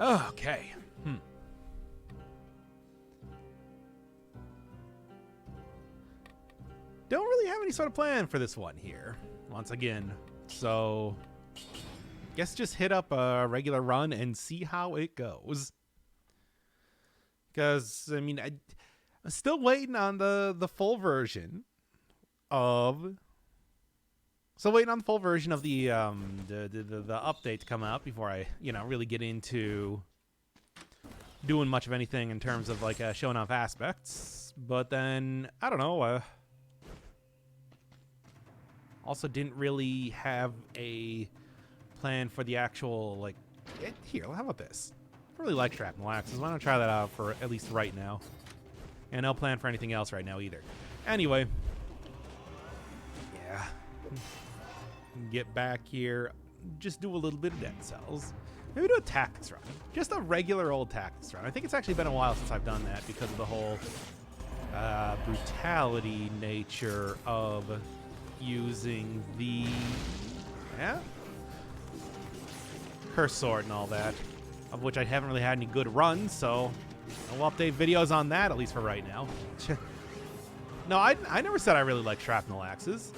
Okay. Don't really have any sort of plan for this one here, once again. So, guess just hit up a regular run and see how it goes. Because, I mean, I'm still waiting on the full version of... Still waiting on the full version of the update to come out before I, really get into doing much of anything in terms of, like, showing off aspects. But then, I don't know, also didn't really have a plan for the actual, like... Here, how about this? I really like shrapnel axes. Why don't I try that out for at least right now? And no plan for anything else right now either. Anyway. Yeah. Get back here. Just do a little bit of dead cells. Maybe do a tactics run. Just a regular old tactics run. I think it's actually been a while since I've done that because of the whole brutality nature of using the curse sword and all that, of which I haven't really had any good runs, so I'll update videos on that at least for right now. No, I never said I really like shrapnel axes.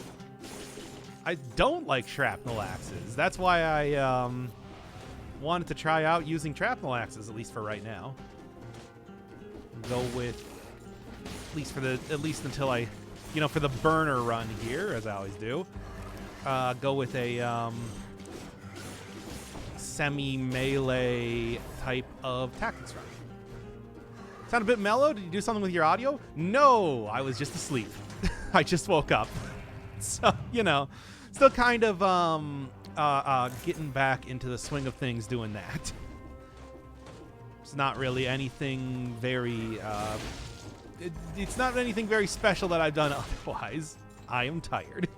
I don't like shrapnel axes. That's why I wanted to try out using shrapnel axes at least for right now. Go with at least until I, for the burner run here, as I always do. Go with a semi-melee type of tactics run. Sound a bit mellow? Did you do something with your audio? No, I was just asleep. I just woke up. So, still kind of getting back into the swing of things doing that. It's not really anything very... it's not anything very special that I've done otherwise. I am tired.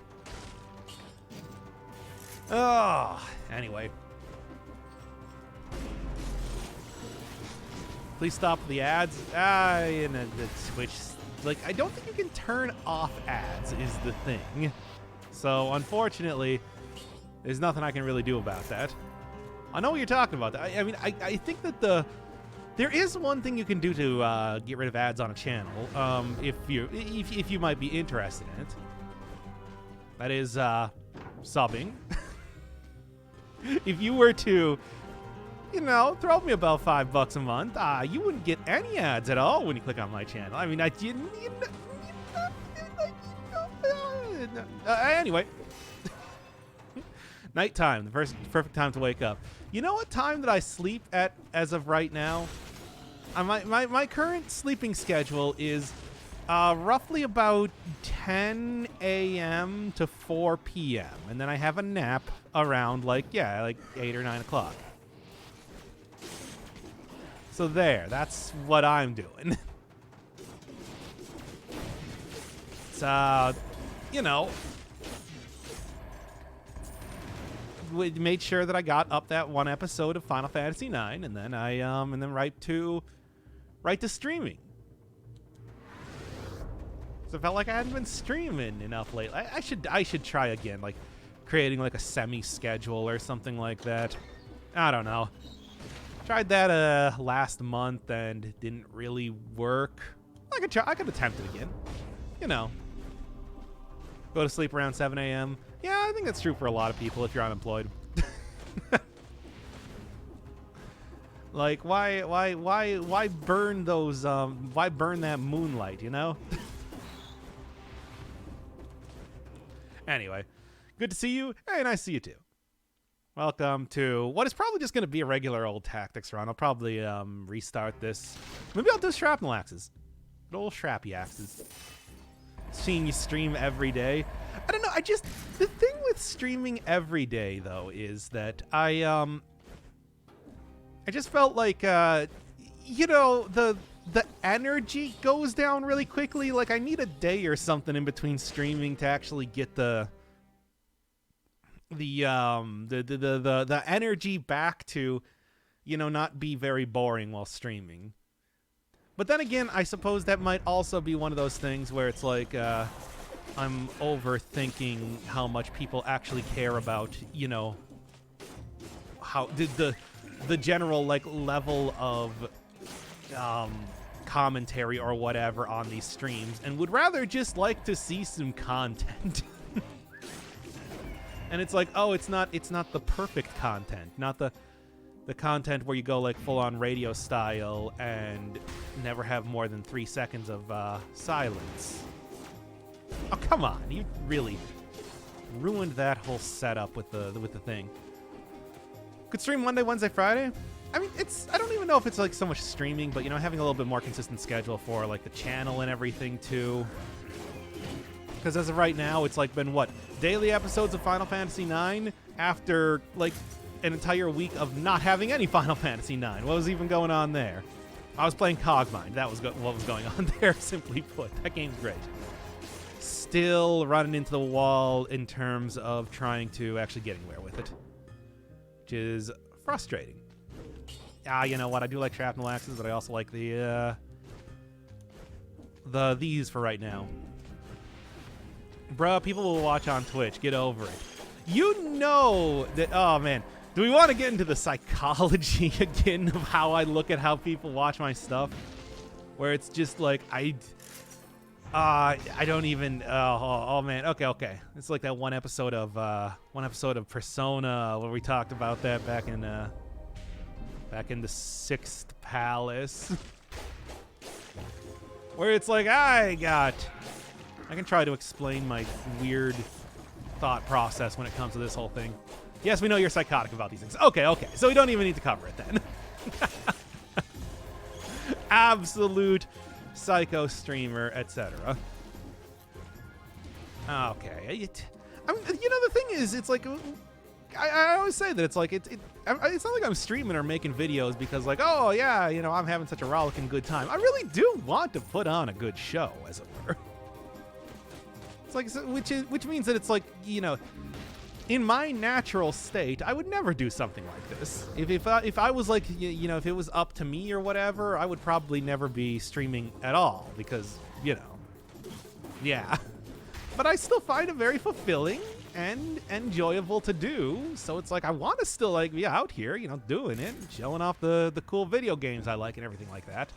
Oh, anyway. Please stop the ads. And the Twitch, like, I don't think you can turn off ads is the thing. So, unfortunately, there's nothing I can really do about that. I know what you're talking about. I mean, I think that there is one thing you can do to get rid of ads on a channel, if you might be interested in it. That is subbing. If you were to, throw me about $5 a month, you wouldn't get any ads at all when you click on my channel. I mean, anyway. Nighttime, the perfect time to wake up. You know what time that I sleep at as of right now? My current sleeping schedule is roughly about 10 a.m. to 4 p.m. And then I have a nap around like 8 or 9 o'clock. So that's what I'm doing. So, we made sure that I got up that one episode of Final Fantasy IX, and then right to streaming. So I felt like I hadn't been streaming enough lately. I should try again, like creating like a semi-schedule or something like that. I don't know. Tried that last month and it didn't really work. I could attempt it again. Go to sleep around 7 a.m. Yeah, I think that's true for a lot of people if you're unemployed. Like, why burn those? Why burn that moonlight? Anyway, good to see you. Hey, nice to see you too. Welcome to what is probably just going to be a regular old tactics run. I'll probably restart this. Maybe I'll do shrapnel axes. Good old shrappy axes. Seeing you stream every day. I don't know. The thing with streaming every day though is that I just felt like the energy goes down really quickly. Like I need a day or something in between streaming to actually get the energy back to, not be very boring while streaming. But then again, I suppose that might also be one of those things where it's like I'm overthinking how much people actually care about, how the the general like level of commentary or whatever on these streams, and would rather just like to see some content. And it's like, oh, it's not the perfect content, not the content where you go like full on radio style and never have more than 3 seconds of silence. Oh, come on, you really ruined that whole setup with the thing. Could stream Monday, Wednesday, Friday. I mean, I don't even know if it's like so much streaming, but you know, having a little bit more consistent schedule for like the channel and everything too. Because as of right now, it's like been what, daily episodes of Final Fantasy IX after like an entire week of not having any Final Fantasy IX. What was even going on there? I was playing Cogmind. That was what was going on there, simply put. That game's great. Still running into the wall in terms of trying to actually get anywhere with it, which is frustrating. You know what? I do like Shrapnel Axes, but I also like these for right now. Bruh, people will watch on Twitch. Get over it. You know that. Oh man, do we want to get into the psychology again of how I look at how people watch my stuff? Where it's just like I don't even. Oh man. Okay. It's like that one episode of Persona where we talked about that back in the Sixth Palace, where it's like I can try to explain my weird thought process when it comes to this whole thing. Yes, we know you're psychotic about these things. Okay. So we don't even need to cover it then. Absolute psycho streamer, etc. Okay. I mean, you know, the thing is, it's like I always say that it's like it's not like I'm streaming or making videos because like, oh yeah, you know, I'm having such a rollicking good time. I really do want to put on a good show, as it were. It's like, which means that it's like, you know, in my natural state, I would never do something like this. If I was like, you know, if it was up to me or whatever, I would probably never be streaming at all because, you know, yeah. But I still find it very fulfilling and enjoyable to do. So it's like I want to still like be out here, you know, doing it, showing off the cool video games I like and everything like that.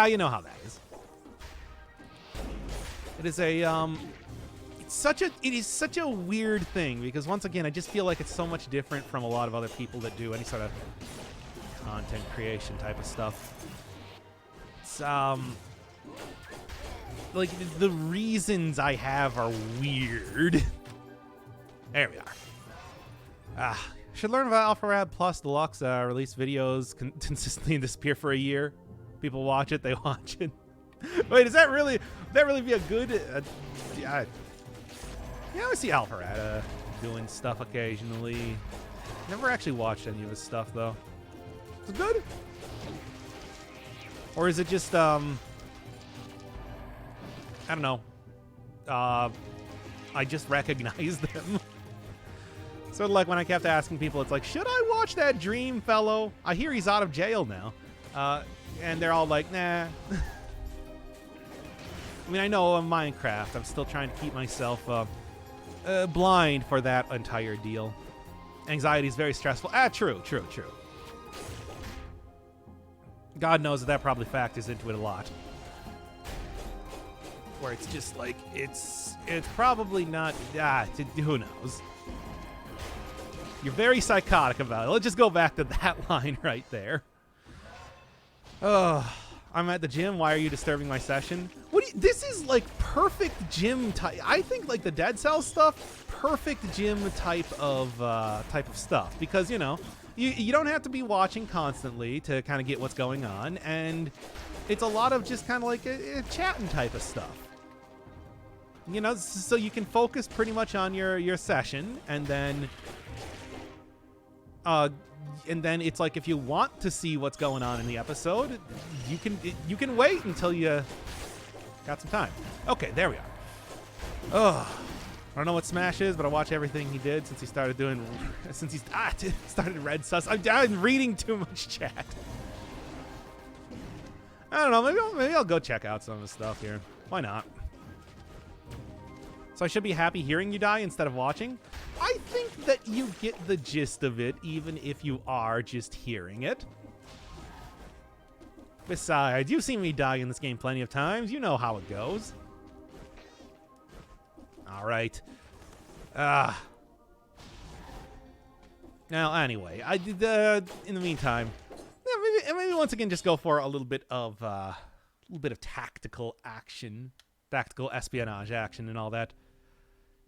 You know how that is. It is it is such a weird thing because once again, I just feel like it's so much different from a lot of other people that do any sort of content creation type of stuff. It's like the reasons I have are weird. There we are. Should learn about Alpharad Plus Deluxe. Release videos consistently and disappear for a year. People watch it, they watch it. Wait, would that really be a good? Yeah, I see Alpharad doing stuff occasionally. Never actually watched any of his stuff though. Is it good? Or is it just I don't know. I just recognized them. Sort of like when I kept asking people, it's like, should I watch that Dream fellow? I hear he's out of jail now. And they're all like, nah. I mean, I know in Minecraft, I'm still trying to keep myself blind for that entire deal. Anxiety is very stressful. True. God knows that probably factors into it a lot. Where it's just like, it's probably not, who knows? You're very psychotic about it. Let's just go back to that line right there. I'm at the gym. Why are you disturbing my session? This is like perfect gym type. I think like the Dead Cells stuff, perfect gym type of stuff because you know you don't have to be watching constantly to kind of get what's going on, and it's a lot of just kind of like a chatting type of stuff. You know, so you can focus pretty much on your session, and then it's like if you want to see what's going on in the episode, you can wait until you got some time. Okay, there we are. I don't know what Smash is, but I watch everything he did since he started started Red Sus. I'm reading too much chat. I don't know. Maybe I'll go check out some of his stuff here. Why not? So I should be happy hearing you die instead of watching. I think that you get the gist of it, even if you are just hearing it. Besides, you've seen me die in this game plenty of times. You know how it goes. All right. Now, anyway, I did. In the meantime, yeah, maybe once again, just go for a little bit of tactical action, tactical espionage action, and all that.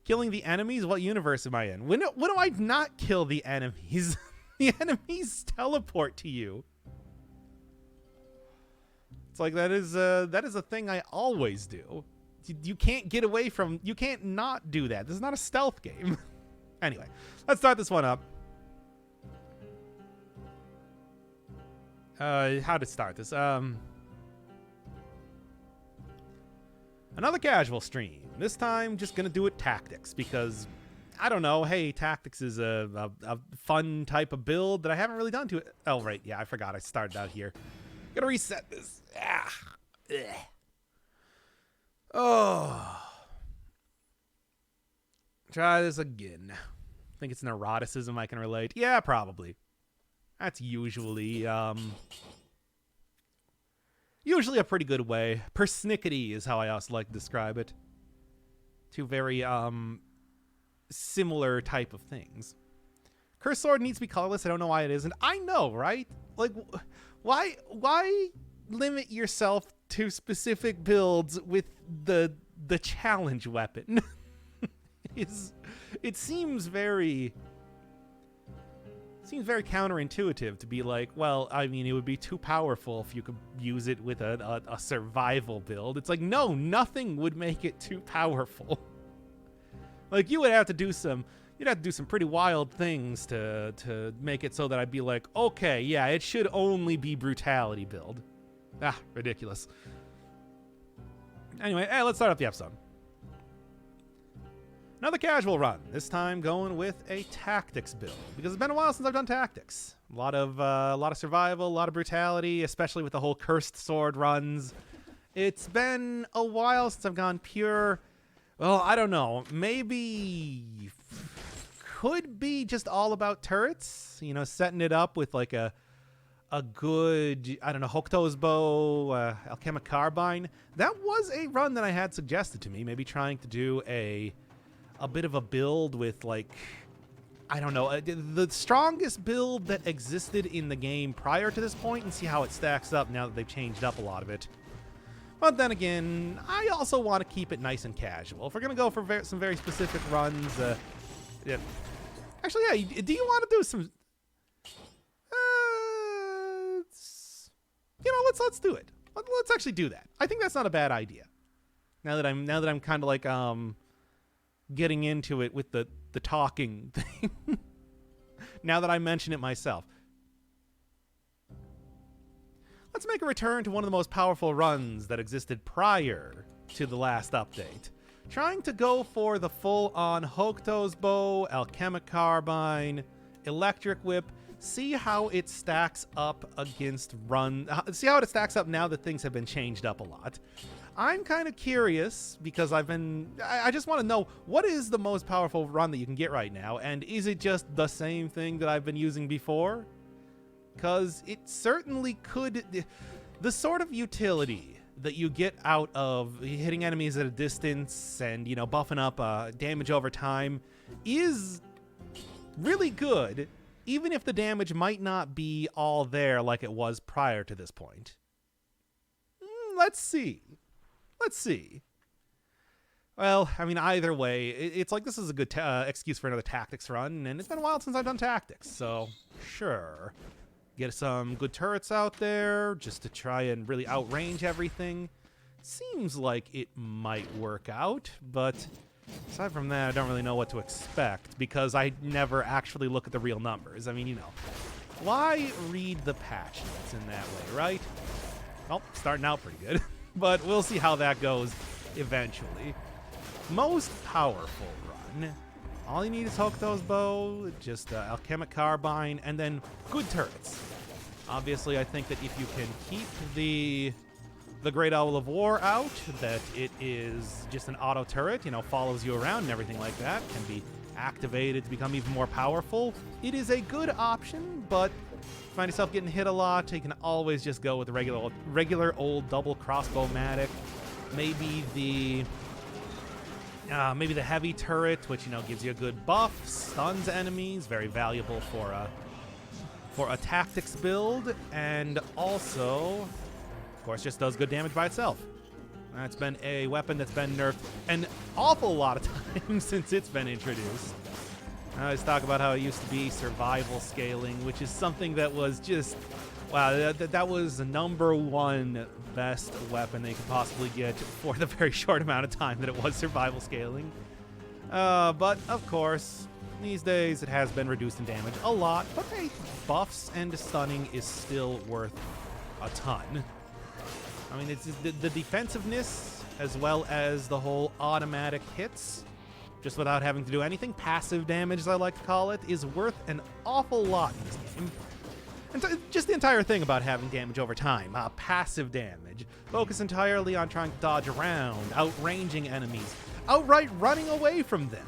Killing the enemies? What universe am I in? When do I not kill the enemies? The enemies teleport to you. It's like that is a thing I always do. You can't get away from. You can't not do that. This is not a stealth game. Anyway, let's start this one up. How to start this? Another casual stream. This time, just gonna do it tactics because I don't know. Hey, tactics is a fun type of build that I haven't really done to it. Oh right, yeah, I forgot. I started out here. Gotta reset this. Ugh. Oh. Try this again. Think it's neuroticism I can relate. Yeah, probably. That's usually usually a pretty good way. Persnickety is how I also like to describe it. Two very similar type of things. Cursed Sword needs to be colorless. I don't know why it isn't. I know, right? Like, why limit yourself to specific builds with the challenge weapon? It seems very counterintuitive to be like, well, I mean, it would be too powerful if you could use it with a survival build. It's like, no, nothing would make it too powerful. Like, you'd have to do some pretty wild things to make it so that I'd be like, okay, yeah, it should only be brutality build. Ah, ridiculous. Anyway, hey, let's start off the episode. Another casual run, this time going with a tactics build, because it's been a while since I've done tactics. A lot of survival, a lot of brutality, especially with the whole Cursed Sword runs. It's been a while since I've gone pure. Well, I don't know. Maybe could be just all about turrets. You know, setting it up with like a good, I don't know, Hokuto's bow, Alchemic Carbine. That was a run that I had suggested to me. Maybe trying to do a bit of a build with, like, I don't know, the strongest build that existed in the game prior to this point, and see how it stacks up now that they've changed up a lot of it. But then again, I also want to keep it nice and casual. If we're going to go for some very specific runs, yeah. Actually, yeah, do you want to do some... you know, let's do it. Let's actually do that. I think that's not a bad idea. Now that I'm kind of like, getting into it with the talking thing. Now that I mention it myself. Let's make a return to one of the most powerful runs that existed prior to the last update. Trying to go for the full-on Hokuto's bow, Alchemic Carbine, Electric Whip. See how it stacks up against see how it stacks up now that things have been changed up a lot. I'm kind of curious because I just want to know, what is the most powerful run that you can get right now? And is it just the same thing that I've been using before? Because it certainly could. The sort of utility that you get out of hitting enemies at a distance and, you know, buffing up damage over time is really good, even if the damage might not be all there like it was prior to this point. Let's see. Well, I mean, either way, it's like this is a good excuse for another tactics run, and it's been a while since I've done tactics, so sure. Get some good turrets out there just to try and really outrange everything. Seems like it might work out, but aside from that, I don't really know what to expect because I never actually look at the real numbers. I mean, you know, why read the patch notes in that way, right? Well, starting out pretty good, but we'll see how that goes eventually. Most powerful run. All you need is Hokuto's bow, just Alchemic Carbine, and then good turrets. Obviously, I think that if you can keep the the Great Owl of War out, that it is just an auto turret, follows you around and everything like that, can be activated to become even more powerful. It is a good option, but if you find yourself getting hit a lot, you can always just go with the regular old double crossbow-matic. Maybe the heavy turret, which gives you a good buff, stuns enemies, very valuable for a tactics build, and also, of course, just does good damage by itself. It's been a weapon that's been nerfed an awful lot of times since it's been introduced. I always talk about how it used to be survival scaling, which is something that was just, wow, that was the #1 best weapon they could possibly get for the very short amount of time that it was survival scaling. But, of course, these days it has been reduced in damage a lot, but hey, buffs and stunning is still worth a ton. I mean, it's the defensiveness as well as the whole automatic hits, just without having to do anything. Passive damage, as I like to call it, is worth an awful lot in this game. And just the entire thing about having damage over time. Passive damage. Focus entirely on trying to dodge around, outranging enemies, outright running away from them.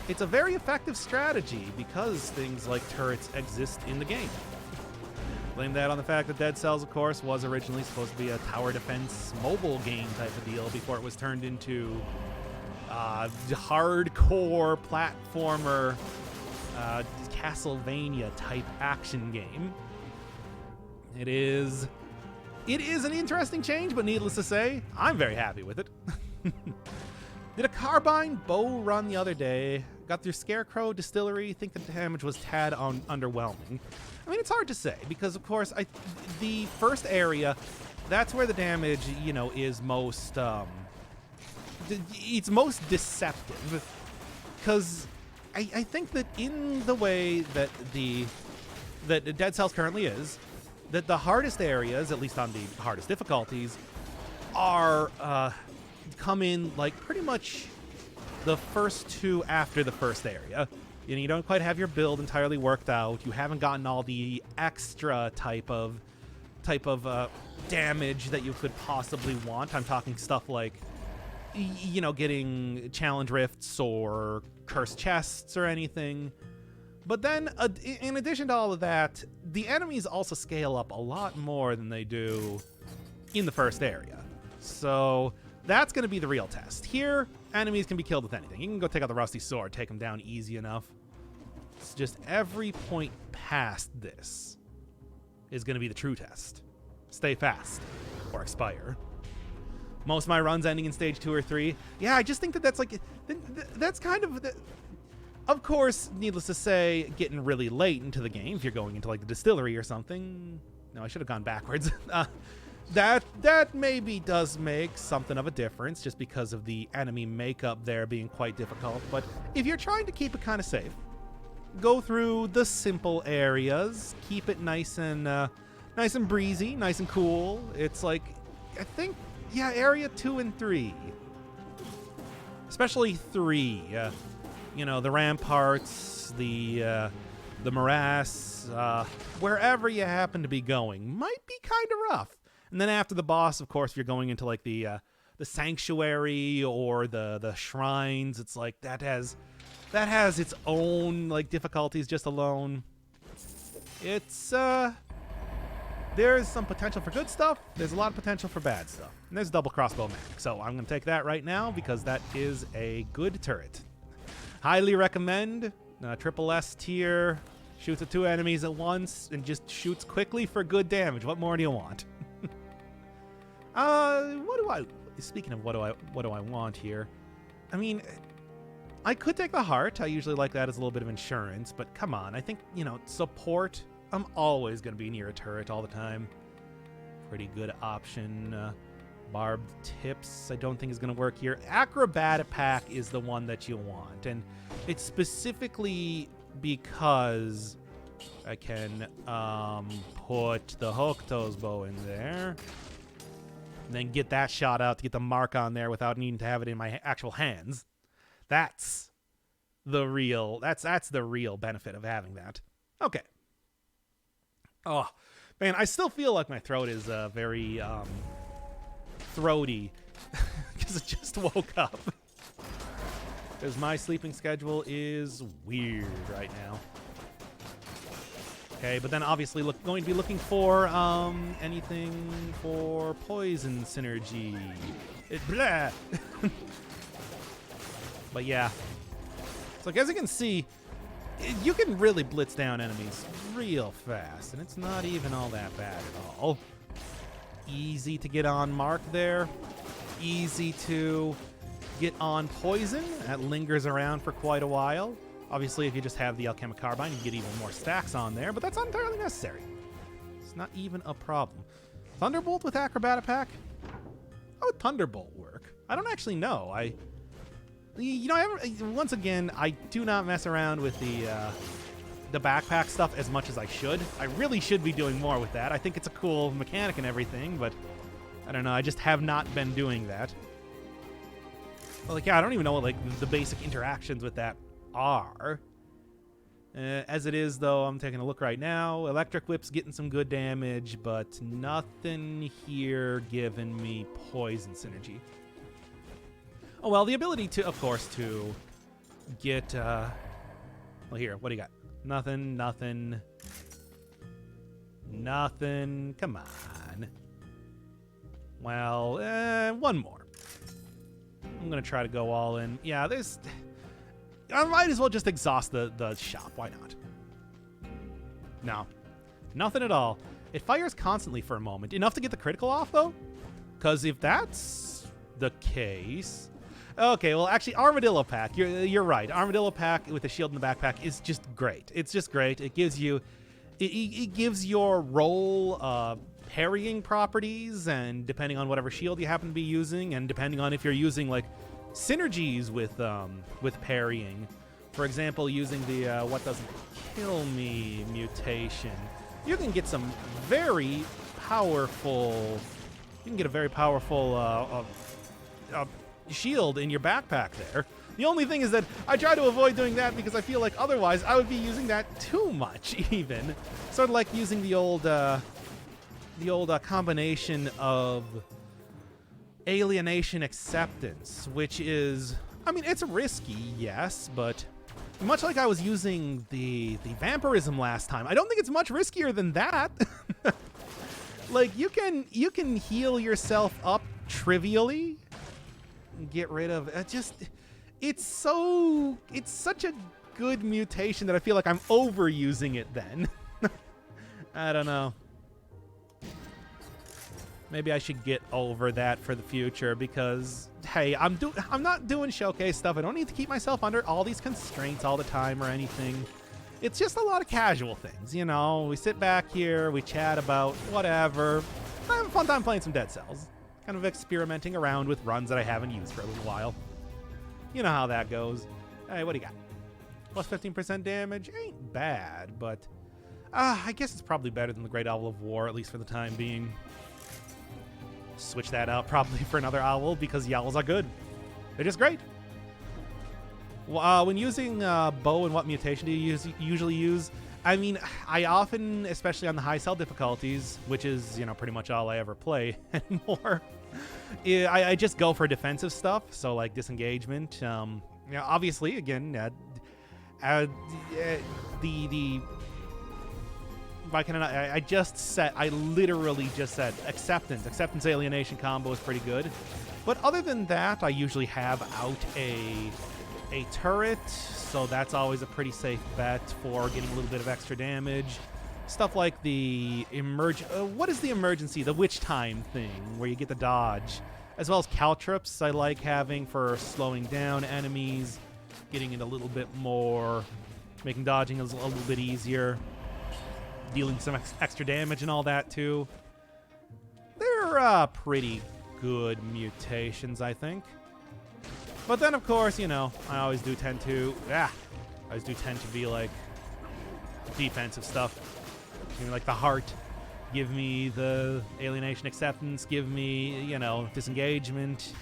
It's a very effective strategy because things like turrets exist in the game. Blame that on the fact that Dead Cells, of course, was originally supposed to be a tower defense mobile game type of deal before it was turned into hardcore platformer Castlevania type action game. It is an interesting change, but needless to say, I'm very happy with it. Did a carbine bow run the other day. Got through Scarecrow Distillery. Think the damage was tad underwhelming. I mean, it's hard to say because, of course, the first area, that's where the damage, is most, it's most deceptive. Because I think that in the way that that Dead Cells currently is, that the hardest areas, at least on the hardest difficulties, are come in like pretty much the first two after the first area. You don't quite have your build entirely worked out. You haven't gotten all the extra type of damage that you could possibly want. I'm talking stuff like, getting challenge rifts or cursed chests or anything. But then, in addition to all of that, the enemies also scale up a lot more than they do in the first area. So that's going to be the real test. Here, enemies can be killed with anything. You can go take out the Rusty Sword, take them down easy enough. It's just every point past this is going to be the true test. Stay fast or expire. Most of my runs ending in stage 2 or 3. Yeah, I just think that's like, that's kind of course, needless to say, getting really late into the game, if you're going into like the distillery or something. No, I should have gone backwards. That maybe does make something of a difference just because of the enemy makeup there being quite difficult. But if you're trying to keep it kind of safe, go through the simple areas, keep it nice and breezy, nice and cool. It's like, I think, yeah, area 2 and 3, especially 3. The ramparts, the morass, wherever you happen to be going, might be kind of rough. And then after the boss, of course, if you're going into like the sanctuary or the shrines, it's like that has its own like difficulties just alone. It's there's some potential for good stuff. There's a lot of potential for bad stuff. And there's a double crossbow mag. So I'm going to take that right now because that is a good turret. Highly recommend. Triple S tier. Shoots at 2 enemies at once and just shoots quickly for good damage. What more do you want? Speaking of what do I want here? I mean, I could take the heart. I usually like that as a little bit of insurance, but come on. I think, support. I'm always going to be near a turret all the time. Pretty good option. Barbed tips I don't think is going to work here. Acrobatic pack is the one that you want, and it's specifically because I can put the Hokuto's bow in there, and then get that shot out to get the mark on there without needing to have it in my actual hands. That's the real benefit of having that. Okay. Oh, man, I still feel like my throat is very throaty because I just woke up. Because my sleeping schedule is weird right now. Okay, but then obviously going to be looking for anything for poison synergy. Blah. But yeah. So as you can see, you can really blitz down enemies real fast, and it's not even all that bad at all. Easy to get on Mark there. Easy to get on Poison. That lingers around for quite a while. Obviously, if you just have the Alchemic Carbine, you get even more stacks on there, but that's not entirely necessary. It's not even a problem. Thunderbolt with Acrobat Pack? How would Thunderbolt work? I don't actually know. Once again, I do not mess around with the backpack stuff as much as I should. I really should be doing more with that. I think it's a cool mechanic and everything, but I don't know. I just have not been doing that. Well, yeah, I don't even know what the basic interactions with that are. As it is, though, I'm taking a look right now. Electric Whip's getting some good damage, but nothing here giving me poison synergy. Oh, well, the ability to, of course, to get, well, here, what do you got? Nothing. Come on. Well, one more. I'm going to try to go all in. Yeah, I might as well just exhaust the shop. Why not? No. Nothing at all. It fires constantly for a moment. Enough to get the critical off, though? Because if that's the case... Okay, well, actually, Armadillo Pack. You're right. Armadillo Pack with a shield in the backpack is just great. It's just great. It gives you... It gives your roll parrying properties, and depending on whatever shield you happen to be using, and depending on if you're using, synergies with parrying. For example, using the What Doesn't Kill Me mutation, you can get some very powerful... You can get a very powerful shield in your backpack there. The only thing is that I try to avoid doing that because I feel like otherwise I would be using that too much, even. Sort of like using the old combination of alienation acceptance, which is, I mean, it's risky, yes, but much like I was using the vampirism last time, I don't think it's much riskier than that. You can heal yourself up trivially. Get rid of it's such a good mutation that I feel like I'm overusing it then. I don't know. Maybe I should get over that for the future because, hey, I'm not doing showcase stuff. I don't need to keep myself under all these constraints all the time or anything. It's just a lot of casual things, you know. We sit back here, we chat about whatever. I have a fun time playing some Dead Cells. Kind of experimenting around with runs that I haven't used for a little while. You know how that goes. Hey, what do you got? Plus 15% damage? Ain't bad, but I guess it's probably better than the Great Owl of War, at least for the time being. Switch that out probably for another owl because the owls are good. They're just great. When using bow, and what mutation do you usually use? I mean, I often, especially on the high cell difficulties, which is, pretty much all I ever play anymore, I just go for defensive stuff, so like disengagement. Obviously, again, I literally just said acceptance alienation combo is pretty good, but other than that, I usually have out a turret, so that's always a pretty safe bet for getting a little bit of extra damage. Stuff like the what is the emergency? The witch time thing, where you get the dodge. As well as caltrops I like having for slowing down enemies, getting it a little bit more, making dodging a little bit easier, dealing some extra damage and all that too. They're pretty good mutations, I think. But then, of course, I always do tend to be like defensive stuff. Like the heart, give me the alienation acceptance, give me, disengagement.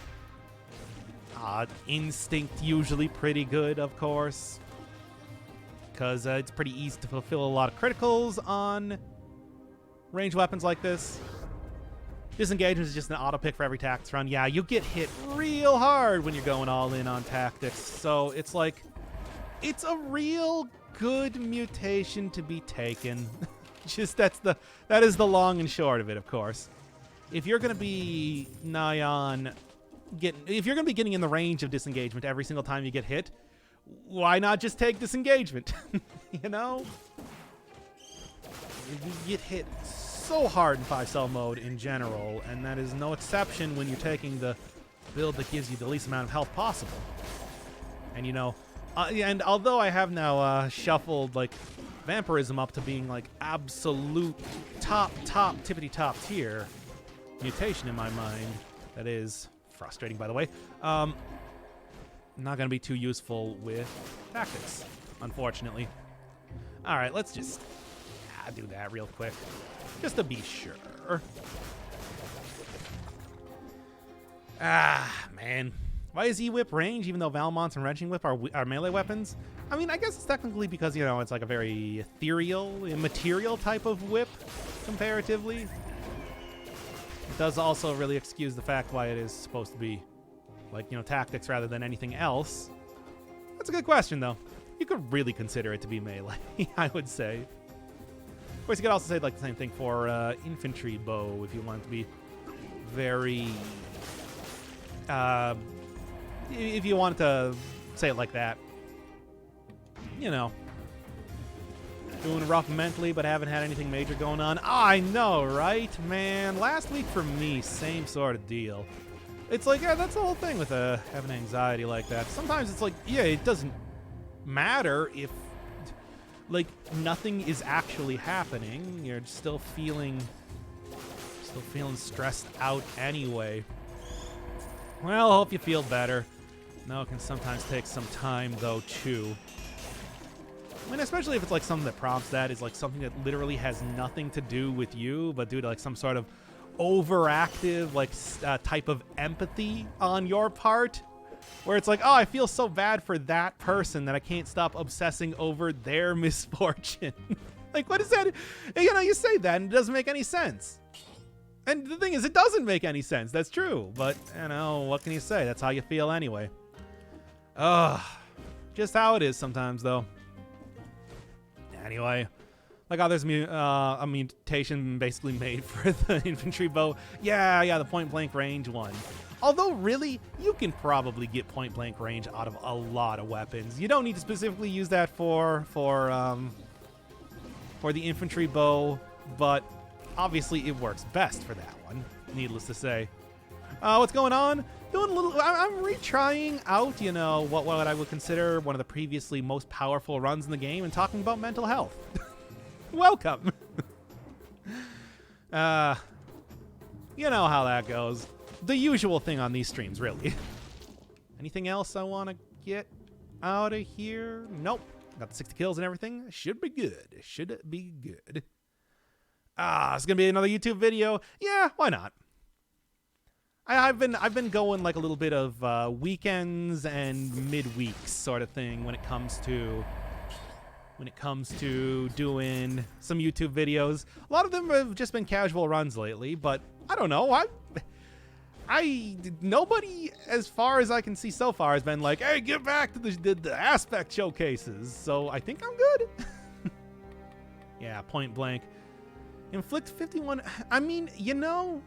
Instinct, usually pretty good, of course, because it's pretty easy to fulfill a lot of criticals on ranged weapons like this. Disengagement is just an auto pick for every tactics run. Yeah, you get hit real hard when you're going all in on tactics. So it's like, it's a real good mutation to be taken. Just that is the long and short of it, of course. If you're gonna be nigh on if you're gonna be getting in the range of disengagement every single time you get hit, why not just take disengagement? You know? You get hit so hard in 5-cell mode in general, and that is no exception when you're taking the build that gives you the least amount of health possible. And you know, and although I have now shuffled like Vampirism up to being like absolute top tippity top tier mutation in my mind, that is frustrating, by the way. Not gonna be too useful with tactics, unfortunately. All right, let's just do that real quick, just to be sure. Man. Why is E-Whip range, even though Valmont and Wrenching Whip are melee weapons? I mean, I guess it's technically because, you know, it's like a very ethereal, immaterial type of whip, comparatively. It does also really excuse the fact why it is supposed to be, like, you know, tactics rather than anything else. That's a good question, though. You could really consider it to be melee, I would say. Of course, you could also say, like, the same thing for infantry bow, if you want to be very... if you wanted to say it like that. You know. Doing rough mentally, but haven't had anything major going on. I know, right, man? Last week for me, same sort of deal. It's like, yeah, that's the whole thing with having anxiety like that. Sometimes it's like, yeah, it doesn't matter if, like, nothing is actually happening. You're still feeling stressed out anyway. Well, hope you feel better. No, it can sometimes take some time, though, too. I mean, especially if it's like something that prompts that is like something that literally has nothing to do with you, but due to like some sort of overactive like type of empathy on your part, where it's like, oh, I feel so bad for that person that I can't stop obsessing over their misfortune. Like, what is that? You know, you say that and it doesn't make any sense. And the thing is, it doesn't make any sense. That's true. But, you know, what can you say? That's how you feel anyway. Ugh. Just how it is sometimes, though. Anyway, like how there's a mutation basically made for the infantry bow. Yeah, the point-blank range one. Although, really, you can probably get point-blank range out of a lot of weapons. You don't need to specifically use that for the infantry bow, but obviously it works best for that one, needless to say. What's going on? Doing a little... I'm retrying out, you know, what I would consider one of the previously most powerful runs in the game and talking about mental health. Welcome! You know how that goes. The usual thing on these streams, really. Anything else I want to get out of here? Nope. Got the 60 kills and everything. Should be good. Should be good. It's gonna be another YouTube video. Yeah, why not? I've been going like a little bit of weekends and midweeks sort of thing when it comes to doing some YouTube videos. A lot of them have just been casual runs lately, but I don't know. Nobody, as far as I can see so far, has been like, hey, get back to the aspect showcases. So I think I'm good. Yeah, point blank. Inflict 51. I mean, you know,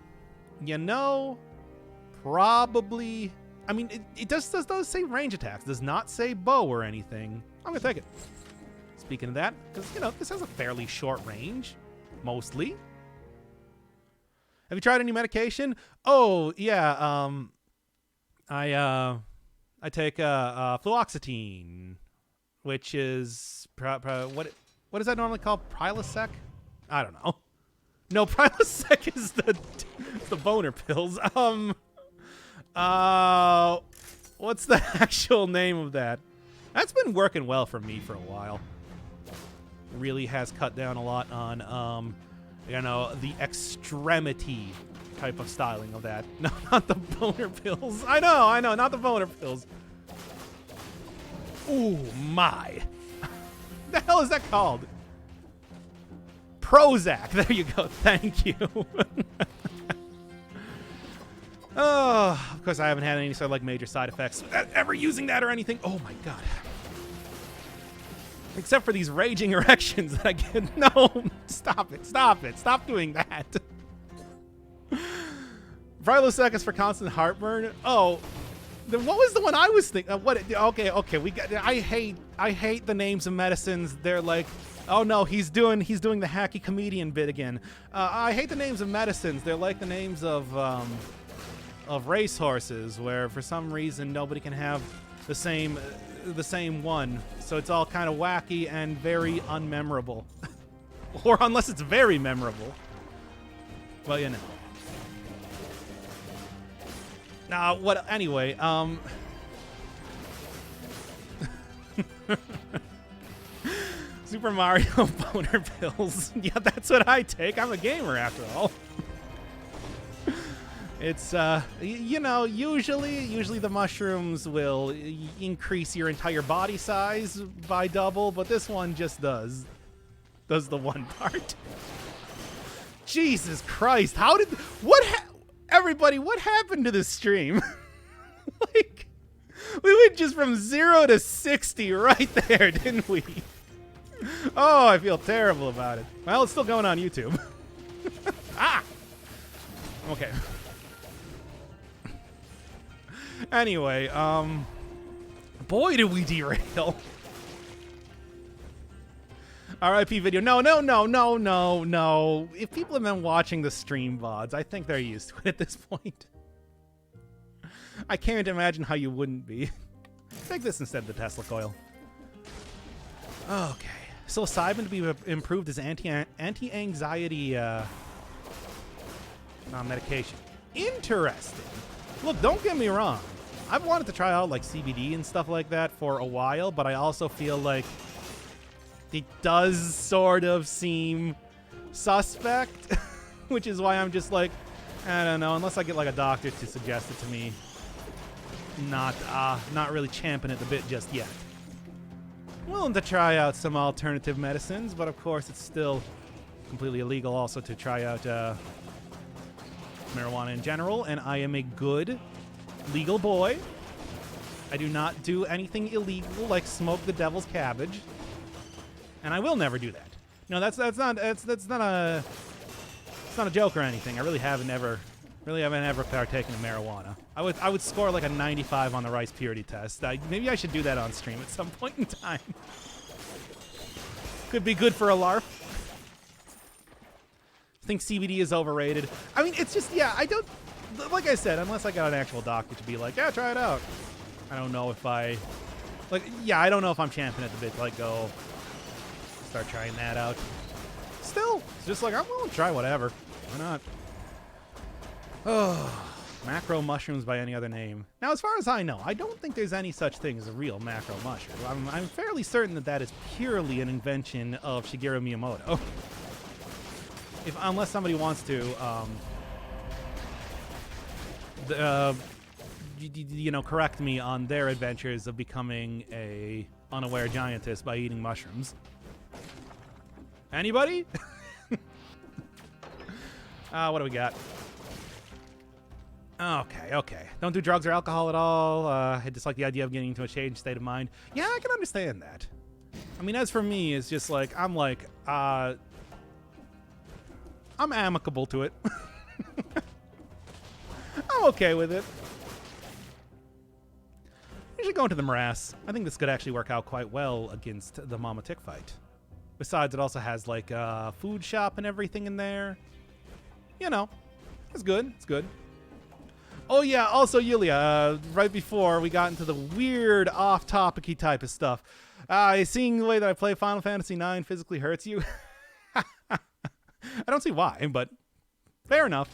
probably. I mean, it does say range attacks. It does not say bow or anything. I'm gonna take it. Speaking of that, because you know this has a fairly short range, mostly. Have you tried any medication? Oh yeah. I take fluoxetine, which is what is that normally called? Prilosec? I don't know. No, Prilosec is the boner pills. What's the actual name of that? That's been working well for me for a while. Really has cut down a lot on, you know, the extremity type of styling of that. No, not the boner pills. I know, not the boner pills. Ooh, my. The hell is that called? Prozac. There you go. Thank you. Oh, of course I haven't had any sort of like major side effects ever using that or anything. Oh my god. Except for these raging erections that I get. No, stop it, stop it, stop doing that. Prilosecus for constant heartburn. Oh, then what was the one I was thinking? Okay, we got. I hate the names of medicines. They're like, oh no, he's doing the hacky comedian bit again. I hate the names of medicines. They're like the names of racehorses, where for some reason nobody can have the same one. So it's all kind of wacky and very unmemorable, or unless it's very memorable. Well, you know. What? Anyway, Super Mario boner pills. Yeah, that's what I take. I'm a gamer after all. It's you know, usually the mushrooms will increase your entire body size by double, but this one just does the one part. Jesus Christ! Everybody, what happened to this stream? Like, we went just from 0 to 60 right there, didn't we? Oh, I feel terrible about it. Well, it's still going on YouTube. Ah! Okay. Anyway, boy, did we derail. RIP video. No. If people have been watching the stream VODs, I think they're used to it at this point. I can't imagine how you wouldn't be. Take this instead of the Tesla coil. Okay. Psilocybin to be improved as anti-anxiety medication. Interesting. Look, don't get me wrong. I've wanted to try out like CBD and stuff like that for a while, but I also feel like it does sort of seem suspect, which is why I'm just like, I don't know, unless I get like a doctor to suggest it to me, not really champing at the bit just yet. Willing to try out some alternative medicines, but of course it's still completely illegal also to try out marijuana in general, and I am a good legal boy. I do not do anything illegal like smoke the devil's cabbage. And I will never do that. No, that's not a joke or anything. I really haven't ever partaken in marijuana. I would score like a 95 on the rice purity test. Maybe I should do that on stream at some point in time. Could be good for a LARP. I think CBD is overrated. I mean, it's just, yeah, I don't, like I said, unless I got an actual doctor to be like, yeah, try it out. I don't know if I don't know if I'm championing at the bit to like go start trying that out. Still, it's just like, I'm willing to try whatever. Why not? Oh, macro mushrooms by any other name. Now, as far as I know, I don't think there's any such thing as a real macro mushroom. I'm fairly certain that is purely an invention of Shigeru Miyamoto. Unless somebody wants to, correct me on their adventures of becoming a unaware giantess by eating mushrooms. Anybody? What do we got? Okay. Don't do drugs or alcohol at all. I just like the idea of getting into a changed state of mind. Yeah, I can understand that. I mean, as for me, it's just like, I'm amicable to it. I'm okay with it. We should go into the morass. I think this could actually work out quite well against the Mama Tick fight. Besides, it also has like a food shop and everything in there. You know, it's good. It's good. Oh yeah, also Yulia, right before we got into the weird off-topic-y type of stuff, seeing the way that I play Final Fantasy IX physically hurts you? I don't see why, but fair enough.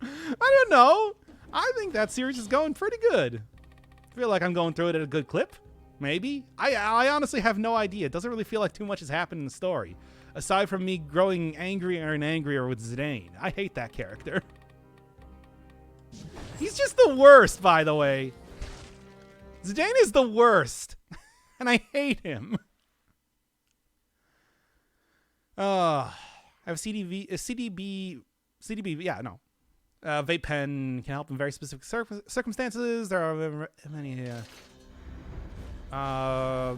I don't know. I think that series is going pretty good. I feel like I'm going through it at a good clip. Maybe. I honestly have no idea. It doesn't really feel like too much has happened in the story. Aside from me growing angrier and angrier with Zidane. I hate that character. He's just the worst, by the way. Zidane is the worst. And I hate him. I have CDB, yeah, no. Vape pen can help in very specific circumstances. There are many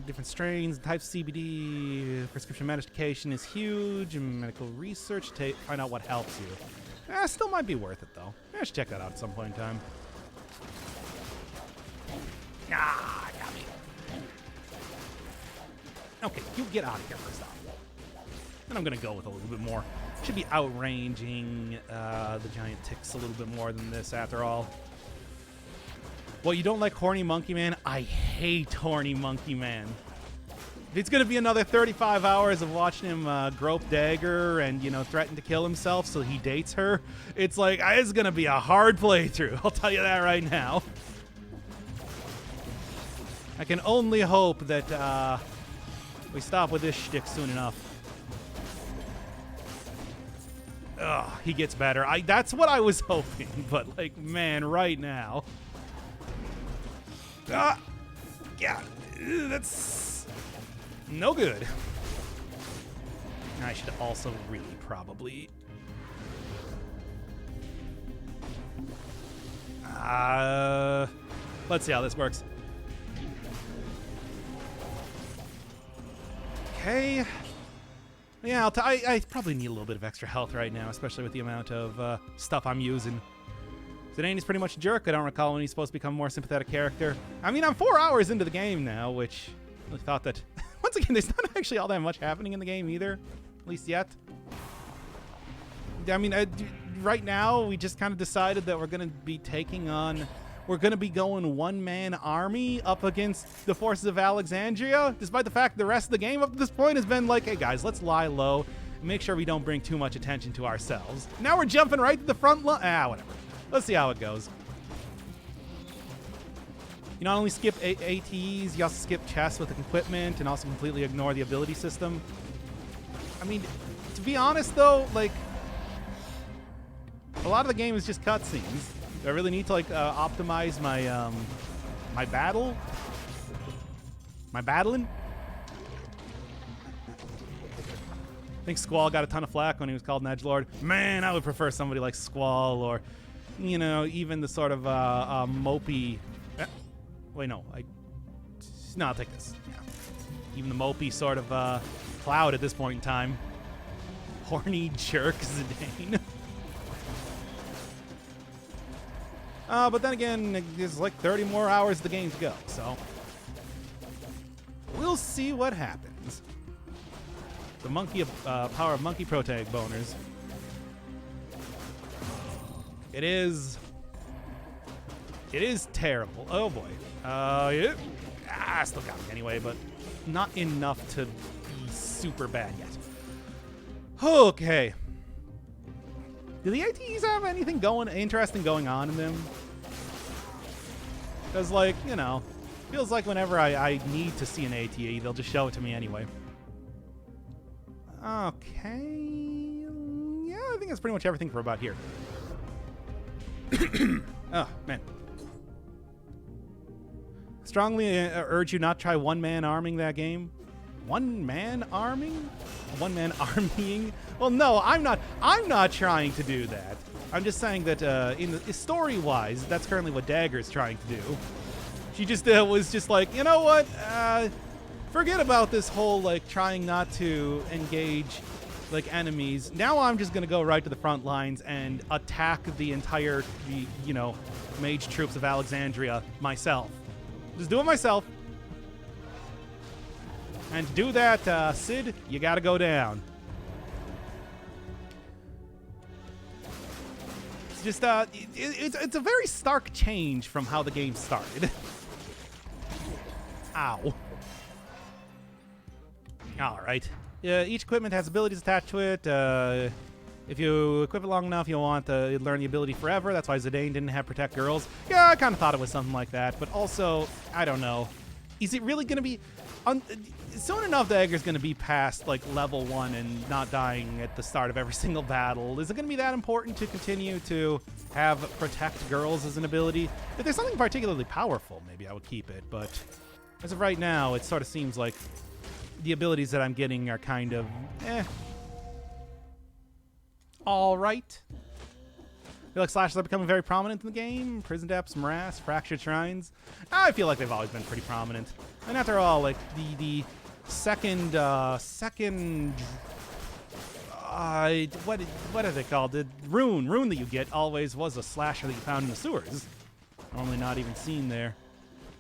different strains, types of CBD. Prescription medication is huge. And medical research to find out what helps you. Still might be worth it though. I should check that out at some point in time. Ah, got me. Okay, you get out of here first off. Then I'm gonna go with a little bit more. Should be outranging the giant ticks a little bit more than this after all. Well, you don't like Horny Monkey Man? I hate Horny Monkey Man. It's gonna be another 35 hours of watching him grope Dagger and, you know, threaten to kill himself so he dates her. It's like, it's gonna be a hard playthrough. I'll tell you that right now. I can only hope that we stop with this shtick soon enough. Ugh, he gets better. That's what I was hoping, but like, man, right now. Yeah, that's no good. I should also really probably. Let's see how this works. Okay. Yeah, I probably need a little bit of extra health right now, especially with the amount of stuff I'm using. Zidane is pretty much a jerk. I don't recall when he's supposed to become a more sympathetic character. I mean, I'm 4 hours into the game now, which I thought that, once again, there's not actually all that much happening in the game either, at least yet. I mean, right now, we just kind of decided that we're going to be taking on... We're going to be going one-man army up against the forces of Alexandria, despite the fact the rest of the game up to this point has been like, hey guys, let's lie low and make sure we don't bring too much attention to ourselves. Now we're jumping right to the front line. Whatever. Let's see how it goes. You not only skip ATEs, you also skip chests with equipment and also completely ignore the ability system. I mean, to be honest though, like, a lot of the game is just cutscenes. Do I really need to like optimize my my battle? My battling? I think Squall got a ton of flack when he was called an edgelord. Man, I would prefer somebody like Squall or, you know, even the sort of mopey. Wait, no, no, I'll take this. Yeah. Even the mopey sort of Cloud at this point in time. Horny jerk Zidane. But then again, there's like 30 more hours of the game to go, so we'll see what happens. The monkey power of monkey protag boners. It is terrible. Oh boy. Yeah. Still got me anyway, but not enough to be super bad yet. Okay. Do the ATEs have anything interesting going on in them? Because, like, you know, feels like whenever I need to see an ATE, they'll just show it to me anyway. Okay. Yeah, I think that's pretty much everything for about here. Oh, man. Strongly urge you not try one-man arming that game. One-man arming? One-man armying? Well, no, I'm not trying to do that. I'm just saying that in the story-wise, that's currently what Dagger's trying to do. She just was just like, you know what? Forget about this whole like trying not to engage like enemies. Now I'm just gonna go right to the front lines and attack the entire, you know, mage troops of Alexandria myself. Just do it myself. And to do that, Sid, you gotta go down. It's just, it's a very stark change from how the game started. Ow. All right. Each equipment has abilities attached to it. If you equip it long enough, you'll want to learn the ability forever. That's why Zidane didn't have Protect Girls. Yeah, I kind of thought it was something like that. But also, I don't know. Is it really going to be... soon enough, Dagger's going to be past like level 1 and not dying at the start of every single battle. Is it going to be that important to continue to have Protect Girls as an ability? If there's something particularly powerful, maybe I would keep it. But as of right now, it sort of seems like the abilities that I'm getting are kind of, all right. I feel like slashes are becoming very prominent in the game. Prison Depths, Morass, Fractured Shrines. I feel like they've always been pretty prominent. And after all, like the second what are they called? The rune that you get always was a slasher that you found in the sewers. Normally not even seen there.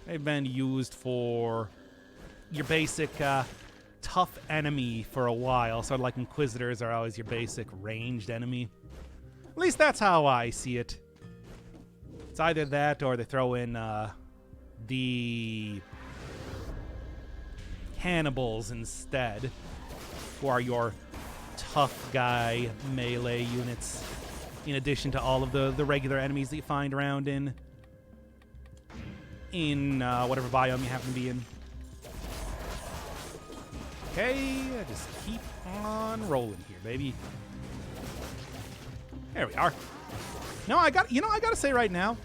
They've been used for your basic tough enemy for a while. Sort of like Inquisitors are always your basic ranged enemy. At least that's how I see it. It's either that or they throw in the cannibals instead, who are your tough guy melee units, in addition to all of the regular enemies that you find around in whatever biome you happen to be in. Okay, just keep on rolling here, baby. There we are. No, I gotta say right now,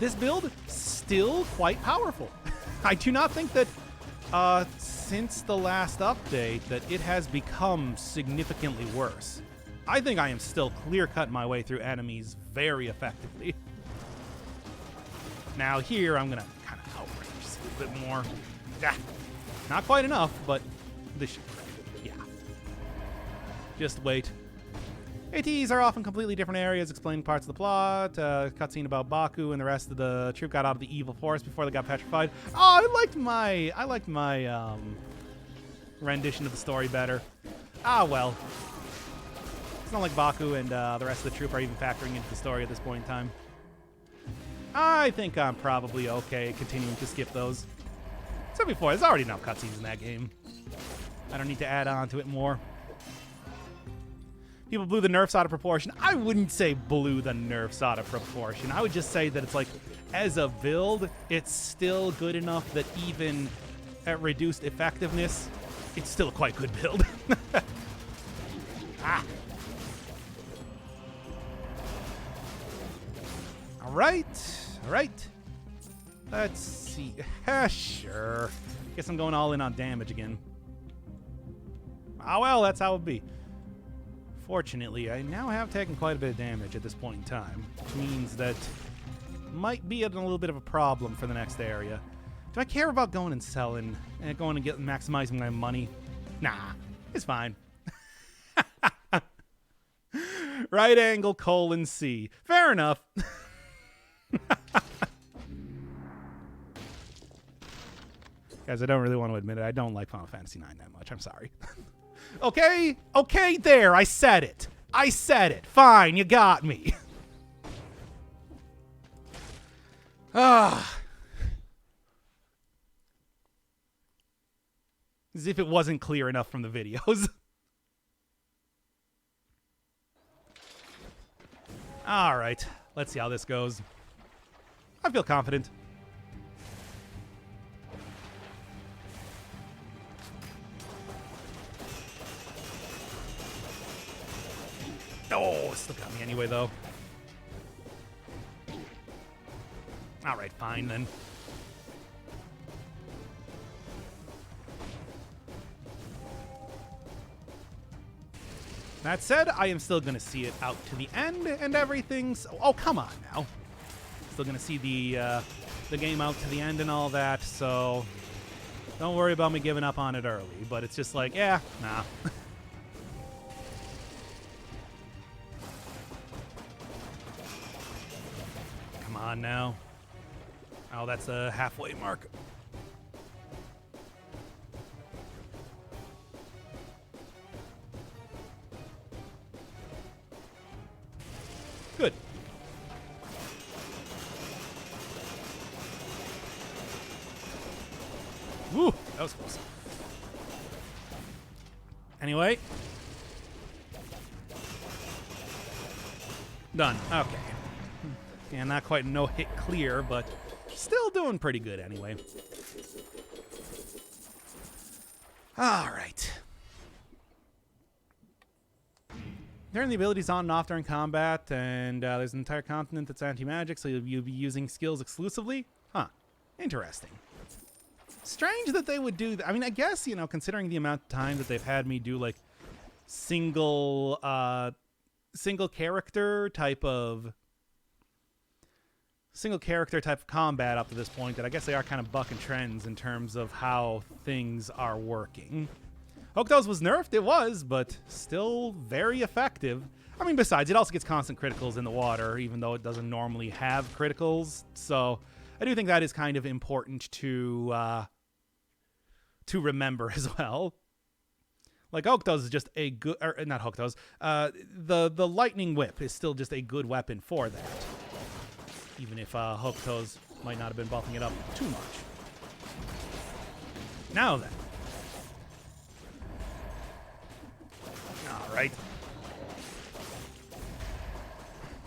this build still quite powerful. I do not think that since the last update that it has become significantly worse. I think I am still clear-cutting my way through enemies very effectively. Now here, I'm gonna kind of outrange just a little bit more. Not quite enough, but this should be right. Yeah. Just wait. ATs are often completely different areas, explaining parts of the plot. Cutscene about Baku and the rest of the troop got out of the evil forest before they got petrified. Oh, I liked my rendition of the story better. Ah, well. It's not like Baku and the rest of the troop are even factoring into the story at this point in time. I think I'm probably okay continuing to skip those. I said before, there's already enough cutscenes in that game. I don't need to add on to it more. People blew the nerfs out of proportion. I wouldn't say blew the nerfs out of proportion. I would just say that it's like, as a build, it's still good enough that even at reduced effectiveness, it's still a quite good build. Ah. All right. Let's see. Sure. Guess I'm going all in on damage again. Ah, well, that's how it be. Fortunately, I now have taken quite a bit of damage at this point in time, which means that might be a little bit of a problem for the next area. Do I care about going and selling and going and maximizing my money? Nah, it's fine. Right angle, C. Fair enough. Guys, I don't really want to admit it. I don't like Final Fantasy IX that much. I'm sorry. Okay, there. I said it. Fine, you got me. As if it wasn't clear enough from the videos. All right, let's see how this goes. I feel confident. Oh, still got me anyway, though. All right, fine, then. That said, I am still going to see it out to the end and everything. So, oh, come on now. Still going to see the game out to the end and all that, so don't worry about me giving up on it early. But it's just like, yeah, nah. On now. Oh, that's a halfway mark. Good. Woo, that was close. Anyway. Done. Okay. Yeah, not quite no hit clear, but still doing pretty good anyway. All right. There are the abilities on and off during combat, and there's an entire continent that's anti-magic, so you'll be using skills exclusively? Huh. Interesting. Strange that they would do that. I mean, I guess, considering the amount of time that they've had me do, like, single single character type of combat up to this point that I guess they are kind of bucking trends in terms of how things are working. Hokuto's was nerfed, it was, but still very effective. I mean, besides, it also gets constant criticals in the water, even though it doesn't normally have criticals. So I do think that is kind of important to remember as well. Like, Hokuto's is just a good, or not Hokuto's, the Lightning Whip is still just a good weapon for that. Even if Hokuto's might not have been buffing it up too much. Now then. Alright.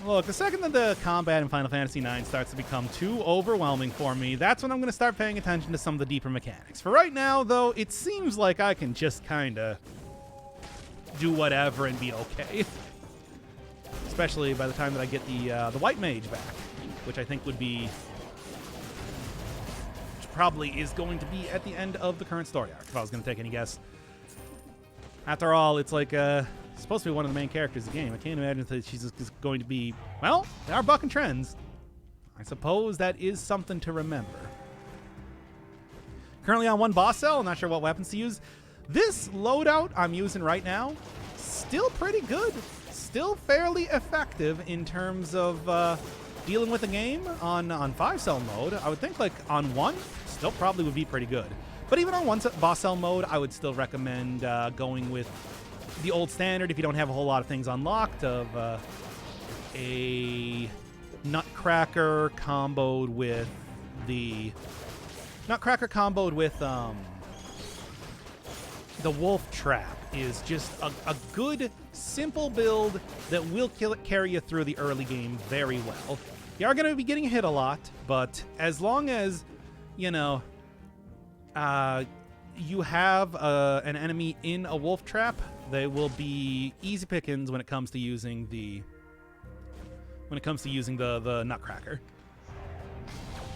Look, the second that the combat in Final Fantasy IX starts to become too overwhelming for me, that's when I'm going to start paying attention to some of the deeper mechanics. For right now, though, it seems like I can just kind of do whatever and be okay. Especially by the time that I get the White Mage back, which I think would be... which probably is going to be at the end of the current story arc, if I was going to take any guess. After all, it's like... supposed to be one of the main characters of the game. I can't imagine that she's just going to be... Well, they are bucking trends. I suppose that is something to remember. Currently on one boss cell. I'm not sure what weapons to use. This loadout I'm using right now, still pretty good. Still fairly effective in terms of dealing with the game on 5-cell mode. I would think like on 1, still probably would be pretty good. But even on 1 boss cell mode, I would still recommend going with the old standard if you don't have a whole lot of things unlocked, of a Nutcracker comboed with the Wolf Trap is just a good, simple build that will carry you through the early game very well. You are going to be getting hit a lot, but as long as, you know, you have an enemy in a Wolf Trap, they will be easy pickings when it comes to using the Nutcracker.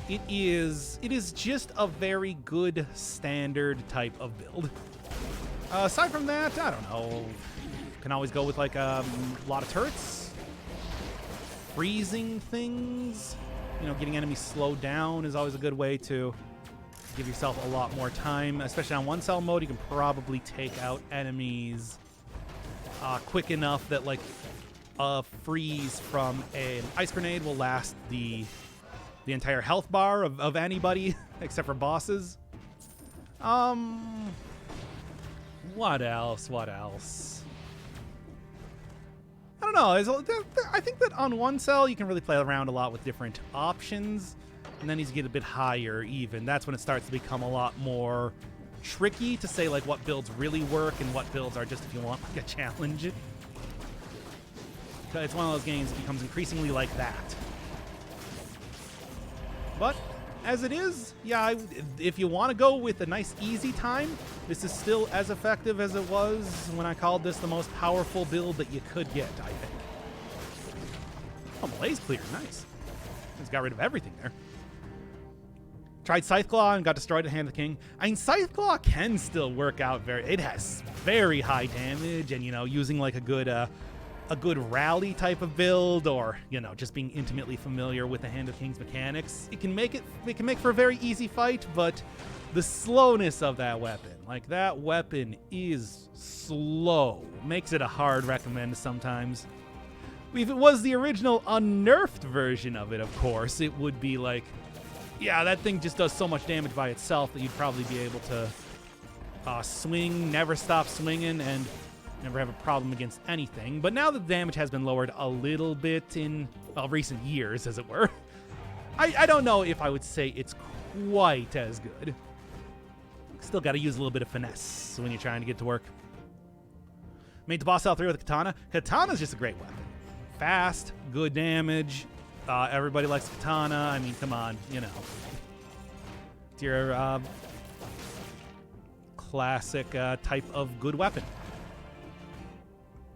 It is just a very good standard type of build. Aside from that, I don't know. Can always go with like a lot of turrets, freezing things. You know, getting enemies slowed down is always a good way to give yourself a lot more time. Especially on 1-cell mode, you can probably take out enemies quick enough that like a freeze from an ice grenade will last the entire health bar of anybody except for bosses. What else? I don't know. I think that on 1-cell you can really play around a lot with different options, and then you get a bit higher even. That's when it starts to become a lot more tricky to say like what builds really work and what builds are just if you want like a challenge. It's one of those games that becomes increasingly like that. But as it is, yeah, if you want to go with a nice easy time, this is still as effective as it was when I called this the most powerful build that you could get, I think. Oh, Blaze Clear, nice. It's got rid of everything there. Tried Scytheclaw and got destroyed at Hand of the King. I mean, Scytheclaw can still work out it has very high damage, and, you know, using like a good rally type of build, or, you know, just being intimately familiar with the Hand of King's mechanics, it can make for a very easy fight. But the slowness of that weapon, like that weapon is slow, makes it a hard recommend sometimes. If it was the original unnerfed version of it, of course, it would be like, yeah, that thing just does so much damage by itself that you'd probably be able to swing, never stop swinging, and never have a problem against anything. But now the damage has been lowered a little bit in, well, recent years, as it were. I don't know if I would say it's quite as good. Still got to use a little bit of finesse when you're trying to get to work. Made the boss L3 with a katana. Katana's just a great weapon. Fast, good damage. Everybody likes katana. I mean, come on, you know. It's your classic type of good weapon.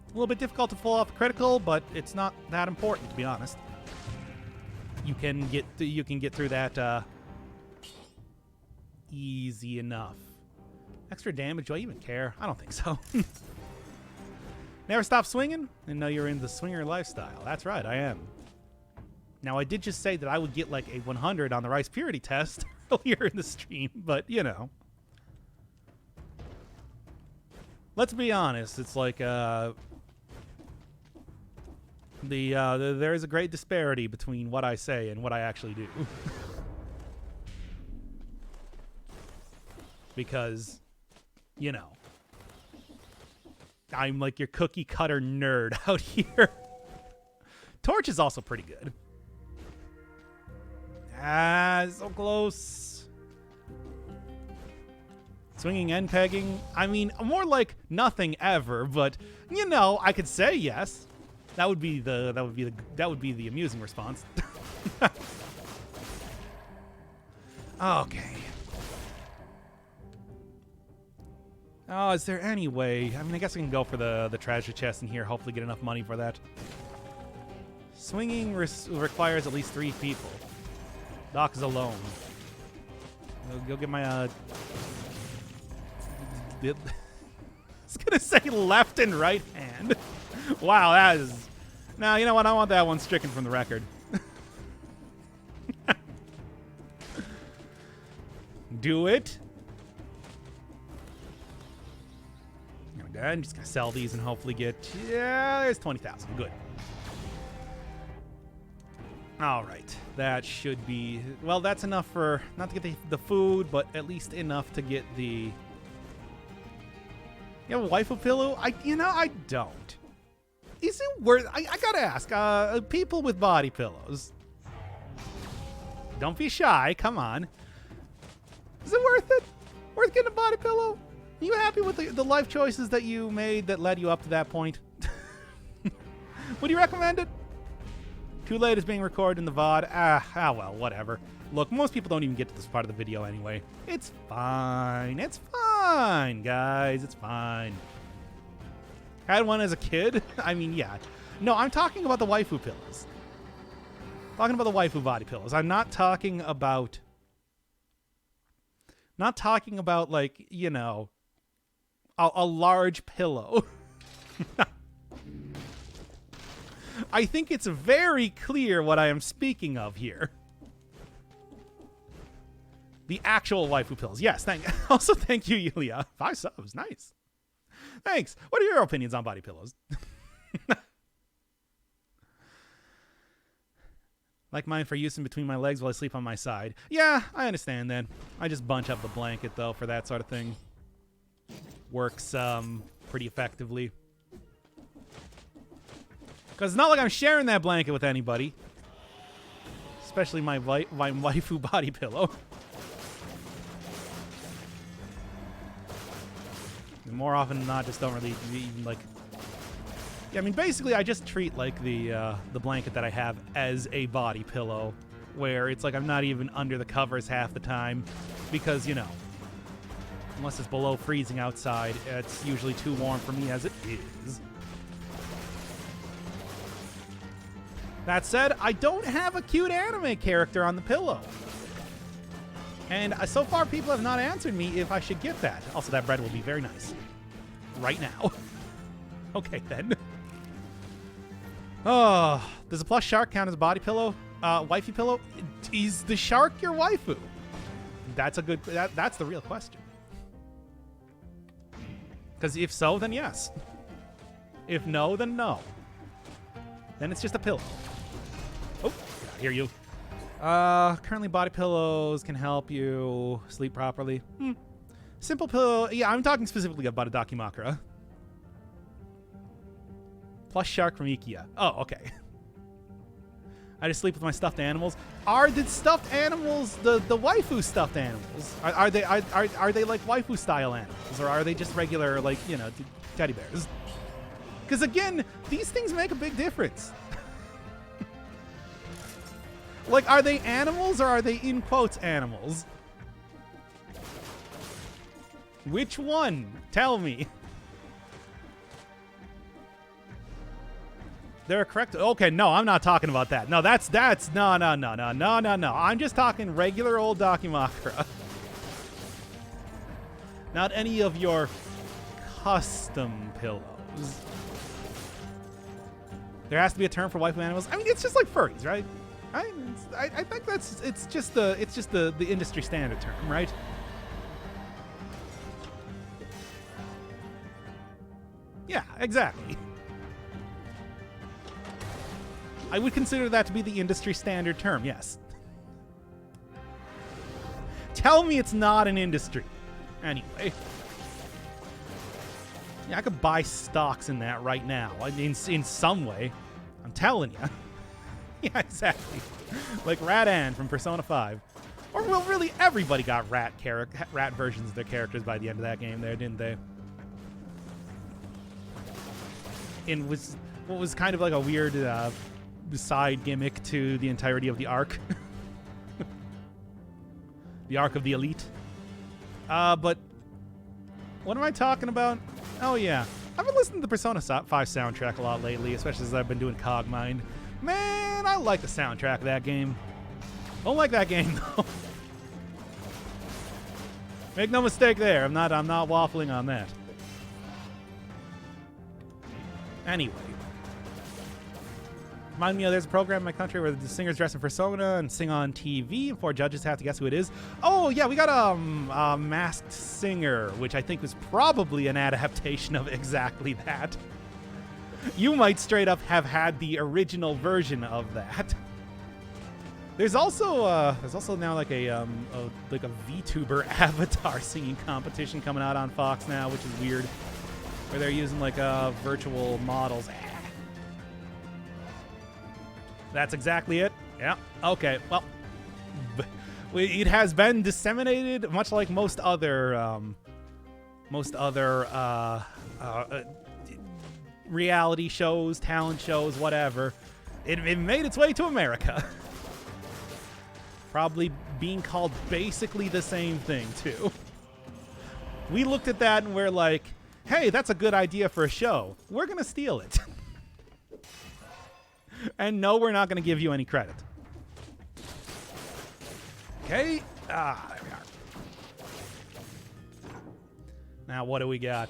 A little bit difficult to pull off critical, but it's not that important, to be honest. You can get through that easy enough. Extra damage? Do I even care? I don't think so. Never stop swinging? And know you're in the swinger lifestyle. That's right, I am. Now, I did just say that I would get like a 100 on the rice purity test earlier in the stream, but you know. Let's be honest. It's like there is a great disparity between what I say and what I actually do. Because, you know, I'm like your cookie cutter nerd out here. Torch is also pretty good. Ah, so close. Swinging and pegging. I mean, more like nothing ever, but you know, I could say yes. That would be the amusing response. Okay. Oh, is there any way? I mean, I guess I can go for the treasure chest in here. Hopefully, get enough money for that. Swinging requires at least 3 people. Doc is alone. Go get my I was gonna say left and right hand. Wow, that is. Now you know what? I want that one stricken from the record. Do it. I'm just gonna sell these and hopefully get. Yeah, there's 20,000. Good. All right, that should be. Well, that's enough for not to get the food, but at least enough to get the. You have a waifu pillow? I don't. Is it worth? I gotta ask. People with body pillows. Don't be shy. Come on. Is it worth it? Worth getting a body pillow? Are you happy with the life choices that you made that led you up to that point? Would you recommend it? Too late is being recorded in the VOD. Well, whatever. Look, most people don't even get to this part of the video anyway. It's fine. It's fine, guys. It's fine. Had one as a kid? I mean, yeah. No, I'm talking about the waifu pillows. Talking about the waifu body pillows. I'm not talking about... Not talking about, like, you know... A large pillow. I think it's very clear what I am speaking of here. The actual waifu pills. Yes, also thank you, Yulia. 5 subs. Nice. Thanks. What are your opinions on body pillows? Like mine for use in between my legs while I sleep on my side. Yeah, I understand that. I just bunch up the blanket, though, for that sort of thing. Works pretty effectively. Because it's not like I'm sharing that blanket with anybody. Especially my waifu body pillow. And more often than not, just don't really even, like... Yeah, I mean, basically, I just treat, like, the blanket that I have as a body pillow. Where it's like I'm not even under the covers half the time. Because, you know... Unless it's below freezing outside, it's usually too warm for me as it is. That said, I don't have a cute anime character on the pillow. And so far, people have not answered me if I should get that. Also, that bread will be very nice. Right now. Okay, then. Oh, does a plush shark count as a body pillow? Wifey pillow? Is the shark your waifu? That's a good... That's the real question. Because if so, then yes. If no, then no. Then it's just a pillow. Oh, I hear you. Currently body pillows can help you sleep properly. Simple pillow. Yeah, I'm talking specifically about a Dakimakura. Plush shark from Ikea. Oh, okay. I just sleep with my stuffed animals. Are the stuffed animals the waifu stuffed animals? Are they like waifu style animals, or are they just regular, like, you know, teddy bears? Because again, these things make a big difference. Like, are they animals or are they in quotes animals? Which one? Tell me. They're correct. Okay, no, I'm not talking about that. No, that's no. I'm just talking regular old Dakimakura. Not any of your custom pillows. There has to be a term for waifu animals. I mean, it's just like furries, right? I think it's just the industry standard term, right? Yeah, exactly. I would consider that to be the industry standard term, yes. Tell me it's not an industry. Anyway. Yeah, I could buy stocks in that right now. I mean, in some way. I'm telling you. Yeah, exactly. Like Radan from Persona 5. Or, well, really, everybody got rat versions of their characters by the end of that game there, didn't they? And what was kind of like a weird side gimmick to the entirety of the arc. The arc of the elite. But what am I talking about? Oh, yeah. I've been listening to the Persona 5 soundtrack a lot lately, especially as I've been doing Cogmind. Man, I like the soundtrack of that game. Don't like that game, though. Make no mistake there. I'm not waffling on that. Anyway. Remind me, there's a program in my country where the singers dress in persona and sing on TV, and 4 judges have to guess who it is. Oh, yeah, we got a Masked Singer, which I think was probably an adaptation of exactly that. You might straight up have had the original version of that. There's also now like a VTuber avatar singing competition coming out on Fox now, which is weird, where they're using like virtual models. That's exactly it. Yeah. Okay. Well, it has been disseminated, much like most other reality shows, talent shows, whatever. It made its way to America. Probably being called basically the same thing, too. We looked at that and we're like, hey, that's a good idea for a show. We're going to steal it. And no, we're not going to give you any credit. Okay. There we are. Now, what do we got?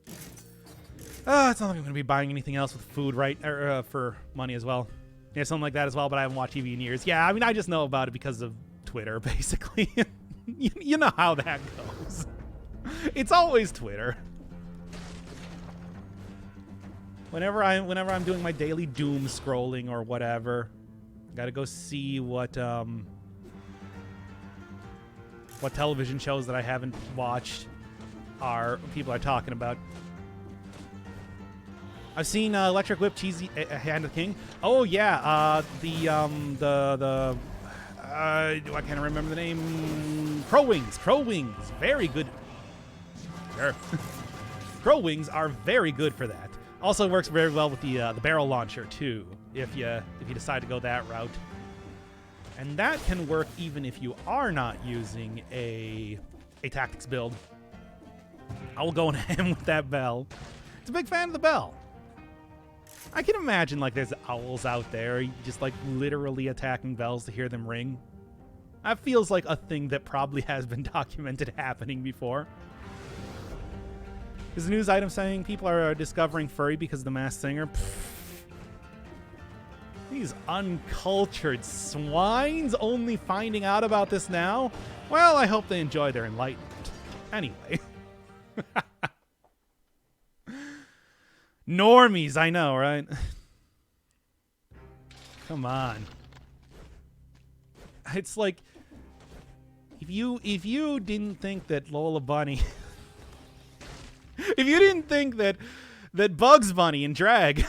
It's not like I'm going to be buying anything else with food, right? Or for money as well. Yeah, something like that as well, but I haven't watched TV in years. Yeah, I mean, I just know about it because of Twitter, basically. You know how that goes. It's always Twitter. Whenever I'm doing my daily doom scrolling or whatever, gotta go see what television shows that I haven't watched people are talking about. I've seen Electric Whip, Cheesy Hand of the King. Oh yeah, I can't remember the name. Crow Wings. Crow Wings, very good. Sure. Crow Wings are very good for that. Also works very well with the barrel launcher too, if you decide to go that route. And that can work even if you are not using a tactics build. I will go in ham with that bell. It's a big fan of the bell. I can imagine like there's owls out there just like literally attacking bells to hear them ring. That feels like a thing that probably has been documented happening before. There's a news item saying people are discovering furry because of the Masked Singer. Pfft. These uncultured swines only finding out about this now? Well, I hope they enjoy their enlightenment. Anyway. Normies, I know, right? Come on. It's like if you didn't think that Lola Bunny if you didn't think that Bugs Bunny and Drag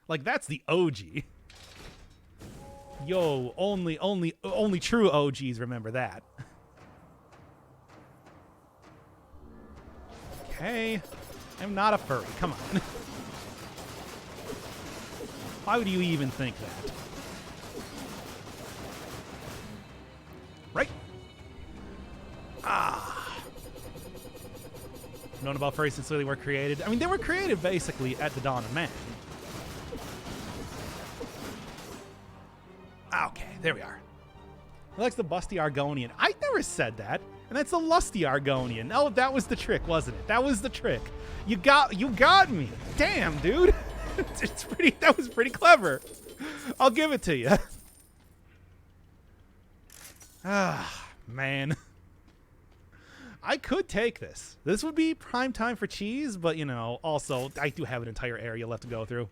like that's the OG. Yo, only true OGs remember that. Okay. I'm not a furry. Come on. Why would you even think that? Right. Known about furries since they were created. I mean, they were created basically at the dawn of man. Okay, there we are. He likes the busty Argonian. I never said that. And that's the lusty Argonian. Oh, that was the trick, wasn't it? That was the trick. You got me. Damn, dude. That was pretty clever. I'll give it to you. Ah, man. I could take this. This would be prime time for cheese, but, you know, also, I do have an entire area left to go through.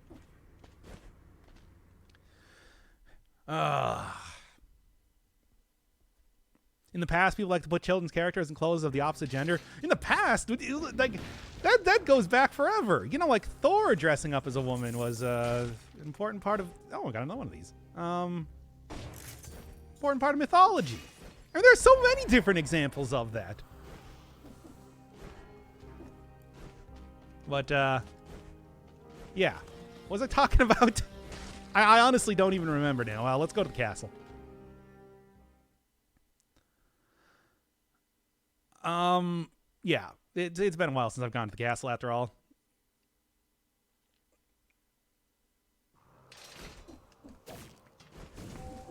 In the past, people like to put children's characters in clothes of the opposite gender. In the past, like that goes back forever. You know, like Thor dressing up as a woman was an important part of. Oh, I got another one of these. Important part of mythology. I mean, there's so many different examples of that. But yeah, what was I talking about? I honestly don't even remember now. Well, let's go to the castle. Yeah, it's been a while since I've gone to the castle after all.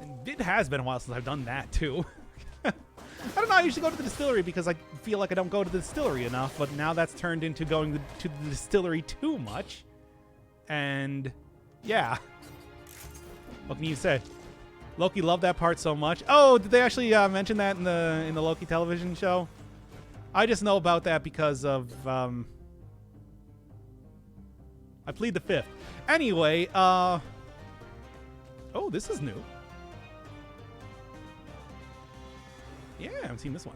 And it has been a while since I've done that too. I don't know, I usually go to the distillery because I feel like I don't go to the distillery enough, but now that's turned into going to the distillery too much. And yeah. What can you say? Loki loved that part so much. Oh, did they actually mention that in the Loki television show? I just know about that because of I plead the fifth. Anyway, oh, this is new. Yeah, I haven't seen this one.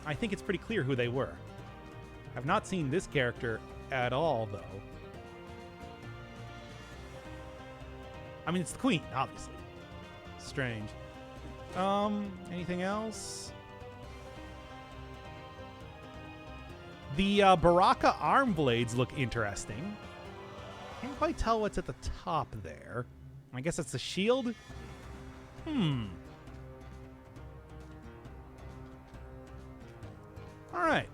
I think it's pretty clear who they were. I've not seen this character at all, though. I mean, it's the Queen, obviously. Strange. Anything else? The Baraka arm blades look interesting. Can't quite tell what's at the top there. I guess that's the shield? Alright.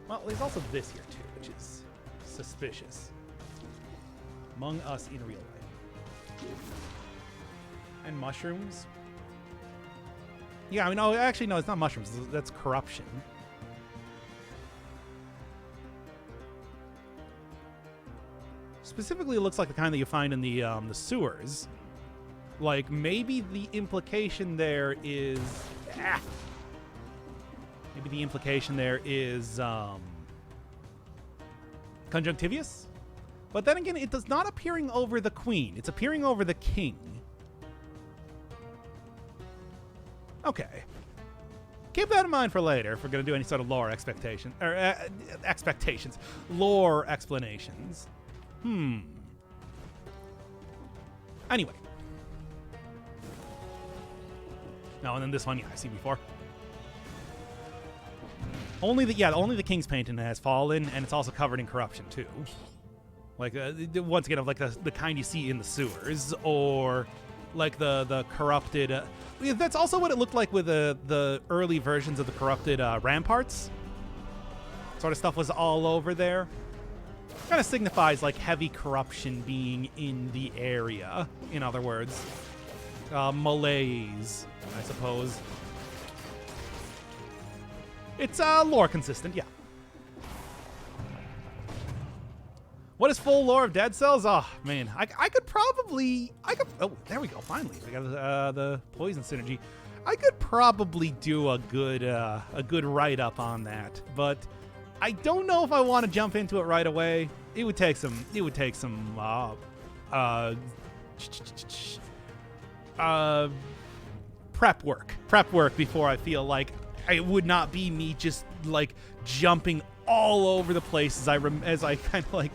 Well, there's also this here, too, which is suspicious. Among Us in real life. And mushrooms. Yeah, I mean, no, actually, no, it's not mushrooms. That's corruption. Specifically, it looks like the kind that you find in the sewers. Like, maybe the implication there is... Maybe the implication there is conjunctivious? But then again, it does not appearing over the queen. It's appearing over the king. Okay. Keep that in mind for later if we're going to do any sort of lore expectation or expectations. Lore explanations. Anyway. No, and then this one, yeah, I've seen before. Only the king's painting has fallen, and it's also covered in corruption too. Like once again, of like the kind you see in the sewers, or like the corrupted. That's also what it looked like with the early versions of the corrupted ramparts. Sort of stuff was all over there. Kind of signifies like heavy corruption being in the area. In other words, malaise, I suppose. It's lore consistent, yeah. What is full lore of Dead Cells? Oh man, I could probably oh, there we go. Finally, we got the poison synergy. I could probably do a good write up on that, but I don't know if I want to jump into it right away. It would take some prep work before I feel like it would not be me just like jumping all over the place as I kind of like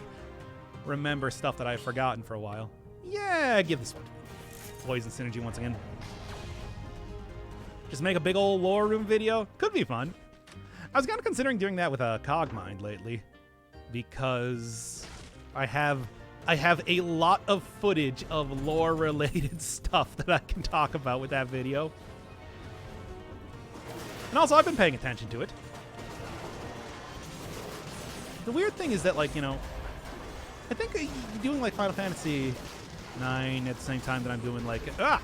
remember stuff that I've forgotten for a while. Yeah, give this one to me. Poison synergy once again. Just make a big old lore room video. Could be fun. I was kind of considering doing that with a Cogmind lately because I have a lot of footage of lore related stuff that I can talk about with that video. And also, I've been paying attention to it. The weird thing is that, like, you know, I think doing, like, Final Fantasy 9 at the same time that I'm doing like at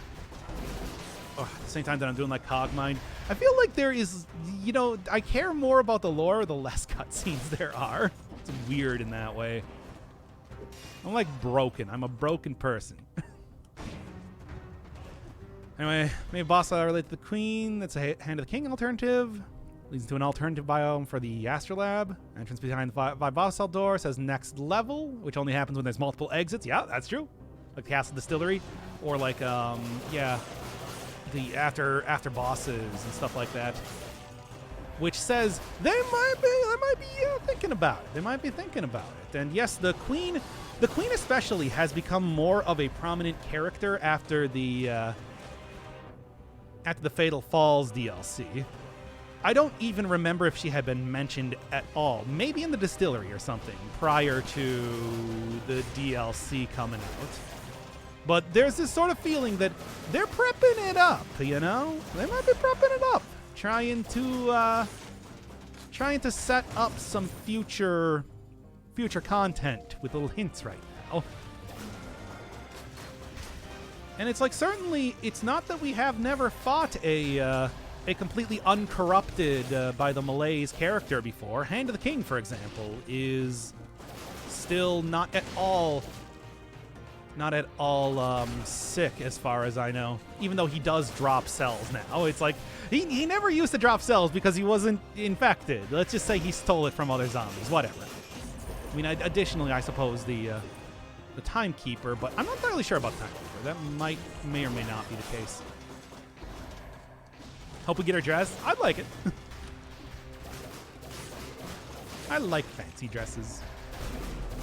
the same time that I'm doing like Cogmind. I feel like there is, you know, I care more about the lore the less cutscenes there are. It's weird in that way. I'm like broken. I'm a broken person. Anyway, maybe boss relate to the queen. That's a Hand of the King alternative. Leads to an alternative biome for the Astrolab. Entrance behind the five boss cell door says next level, which only happens when there's multiple exits. Yeah, that's true. Like the Castle Distillery, or like the after bosses and stuff like that. Which says they might be thinking about it. They might be thinking about it. And yes, the queen especially has become more of a prominent character after the Fatal Falls DLC. I don't even remember if she had been mentioned at all. Maybe in the distillery or something prior to the DLC coming out. But there's this sort of feeling that they're prepping it up, you know? They might be prepping it up, trying to set up some future content with little hints right now. And it's like, certainly, it's not that we have never fought a completely uncorrupted by the Malaise character before. Hand of the King, for example, is still not at all sick as far as I know, even though he does drop cells now. It's like he never used to drop cells because he wasn't infected. Let's just say he stole it from other zombies, whatever. I mean, additionally, I suppose the Timekeeper, but I'm not entirely sure about Timekeeper. That may or may not be the case. Hope we get her dressed. I'd like it. I like fancy dresses.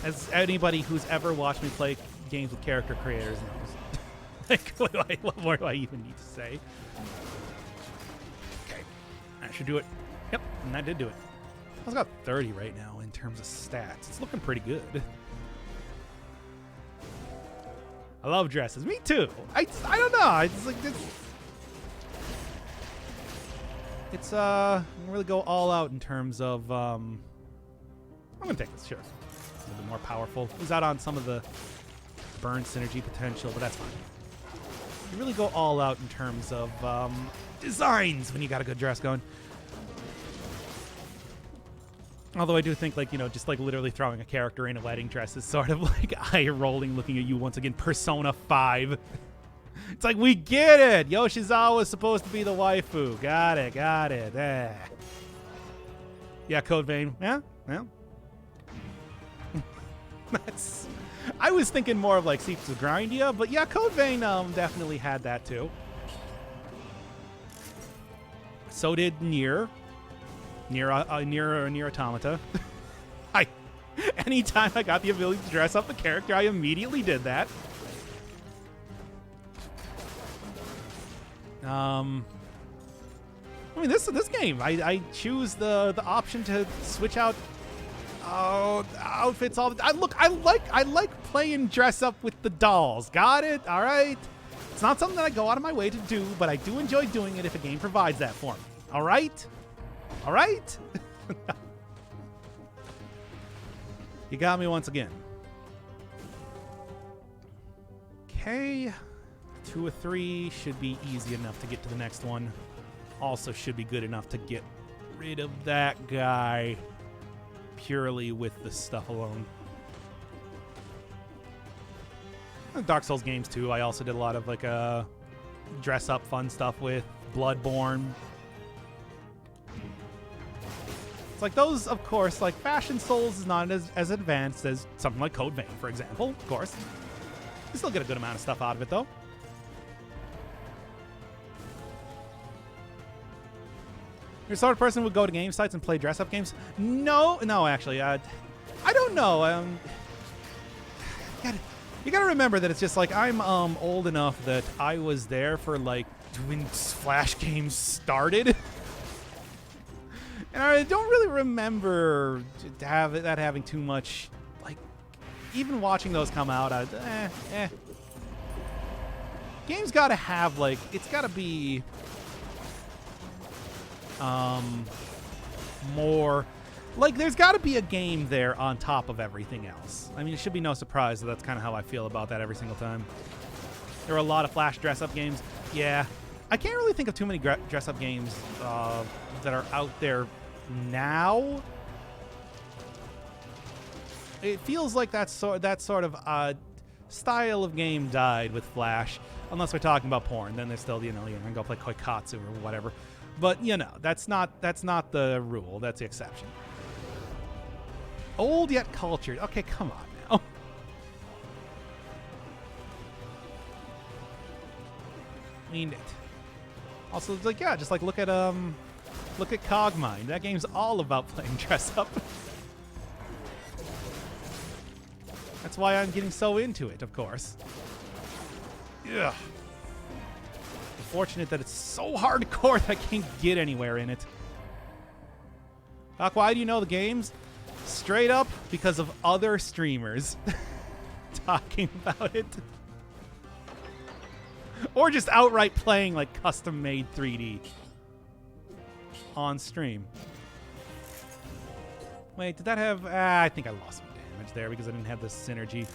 As anybody who's ever watched me play games with character creators knows. Like, what more do I even need to say? Okay. That should do it. Yep, and that did do it. I've got 30 right now in terms of stats. It's looking pretty good. I love dresses. Me too. I don't know. It's like it's really go all out in terms of I'm gonna take this, sure. It's a little bit more powerful. Lose out on some of the burn synergy potential, but that's fine. You really go all out in terms of designs when you got a good dress going. Although I do think, like, you know, just like literally throwing a character in a wedding dress is sort of like eye-rolling looking at you once again. Persona 5. It's like, we get it! Yoshizawa's supposed to be the waifu. Got it. Yeah, Code Vein. Yeah. That's... I was thinking more of like Secrets of Grindia, but yeah, Code Vein definitely had that too. So did Nier Automata. Anytime I got the ability to dress up a character, I immediately did that. I mean, this game, I choose the option to switch out outfits all the time. Look, I like playing dress up with the dolls. Got it? All right. It's not something that I go out of my way to do, but I do enjoy doing it if a game provides that for me. All right? All right? You got me once again. Okay. 2 or 3 should be easy enough to get to the next one. Also should be good enough to get rid of that guy purely with the stuff alone. And Dark Souls games too. I also did a lot of like dress up fun stuff with Bloodborne. It's like those, of course, like Fashion Souls is not as advanced as something like Code Vein, for example, of course. You still get a good amount of stuff out of it, though. You're the sort of person who would go to game sites and play dress-up games? No, actually. I don't know. You gotta remember that it's just like I'm old enough that I was there for like when Flash games started. And I don't really remember that having too much, like, even watching those come out, Games gotta have, like, it's gotta be more, Like, there's got to be a game there on top of everything else. I mean, it should be no surprise that that's kind of how I feel about that every single time. There are a lot of Flash dress-up games. Yeah. I can't really think of too many dress-up games that are out there now. It feels like that sort of style of game died with Flash, unless we're talking about porn. Then there's still, you're gonna go play Koikatsu or whatever. But that's not the rule. That's the exception. Old yet cultured. Okay, come on now. Mean it. Also, it's like, yeah, just like look at Cogmind. That game's all about playing dress up. That's why I'm getting so into it, of course. Yeah. Unfortunate that it's so hardcore that I can't get anywhere in it. Doc, why do you know the games? Straight up because of other streamers talking about it. Or just outright playing like custom-made 3D on stream. Wait, did that have... I think I lost some damage there because I didn't have the synergy.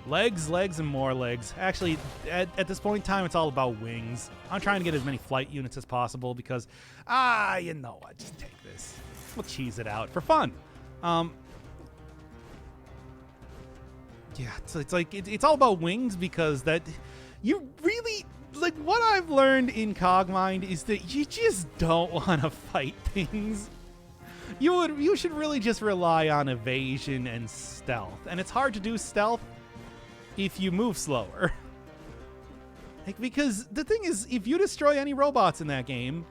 Legs, legs, and more legs. Actually, at this point in time, it's all about wings. I'm trying to get as many flight units as possible because, you know what? Just take this. We'll cheese it out for fun. Yeah, it's all about wings because that you really like what I've learned in Cogmind is that you just don't want to fight things. You should really just rely on evasion and stealth, and it's hard to do stealth if you move slower. Like, because the thing is, if you destroy any robots in that game,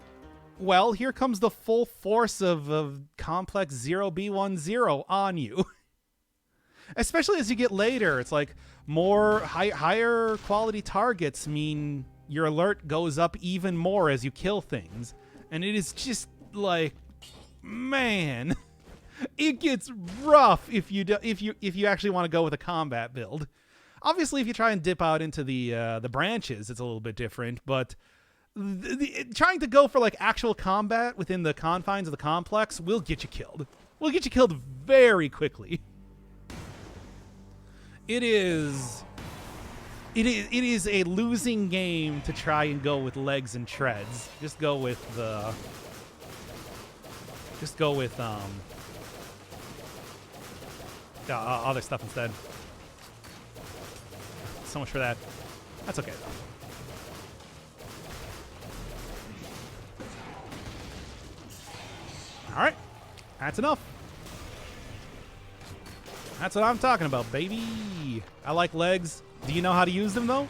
well, here comes the full force of Complex 0B10 on you. Especially as you get later, it's like higher quality targets mean your alert goes up even more as you kill things. And it is just like, man, it gets rough if you actually want to go with a combat build. Obviously, if you try and dip out into the branches, it's a little bit different. But trying to go for like actual combat within the confines of the complex will get you killed. Will get you killed very quickly. It is a losing game to try and go with legs and treads. Just go with other stuff instead. So much for that. That's okay though. All right, that's enough. That's what I'm talking about, baby. I like legs. Do you know how to use them, though?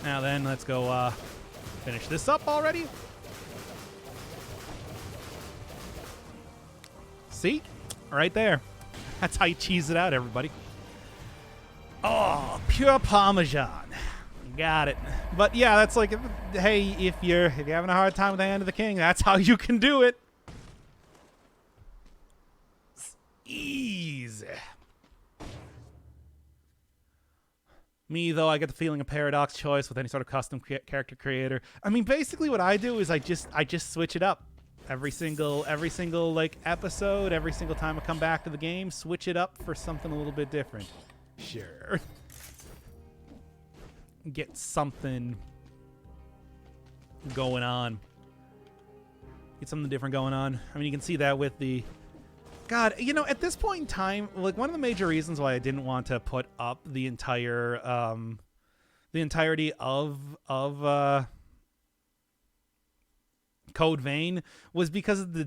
Now then, let's go finish this up already. See? Right there. That's how you cheese it out, everybody. Oh, pure Parmesan. Got it. But yeah, that's like, hey, if you're having a hard time with the Hand of the King, that's how you can do it. It's easy. Me, though, I get the feeling a paradox choice with any sort of custom character creator. I mean, basically what I do is I just switch it up. Every single like episode, every single time I come back to the game, switch it up for something a little bit different. Sure. Get something going on. Get something different going on. I mean, you can see that with the... God, at this point in time, like, one of the major reasons why I didn't want to put up the entire, the entirety of Code Vein was because of the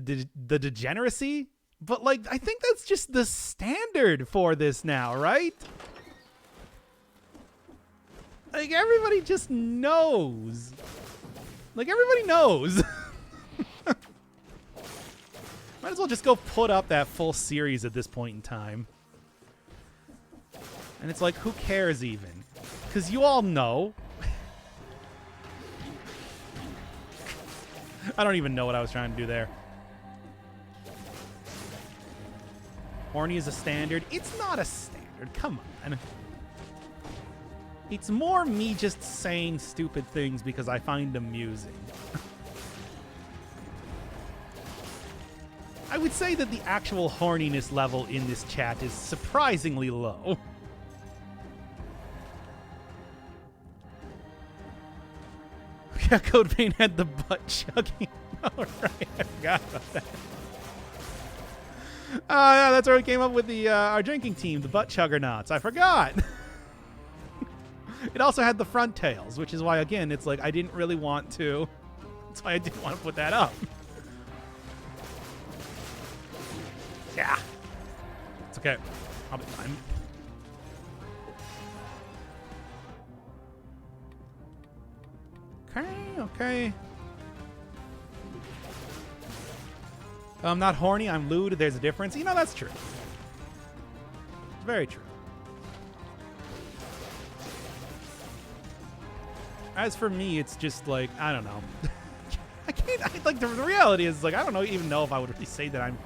degeneracy. But, like, I think that's just the standard for this now, right? Like, everybody just knows. Like, everybody knows. Might as well just go put up that full series at this point in time. And it's like, who cares even? Because you all know. I don't even know what I was trying to do there. Horny is a standard. It's not a standard. Come on. It's more me just saying stupid things because I find amusing. I would say that the actual horniness level in this chat is surprisingly low. Yeah, Code Vein had the butt chugging. All right, I forgot about that. Oh, yeah, that's where we came up with the our drinking team, the butt chuggernauts. I forgot. It also had the front tails, which is why, again, it's like I didn't really want to. That's why I didn't want to put that up. Yeah. It's okay. I'll be fine. Okay. I'm not horny, I'm lewd. There's a difference. You know, that's true. It's very true. As for me, it's just like, I don't know. Like, the reality is, like, I don't even know if I would really say that I'm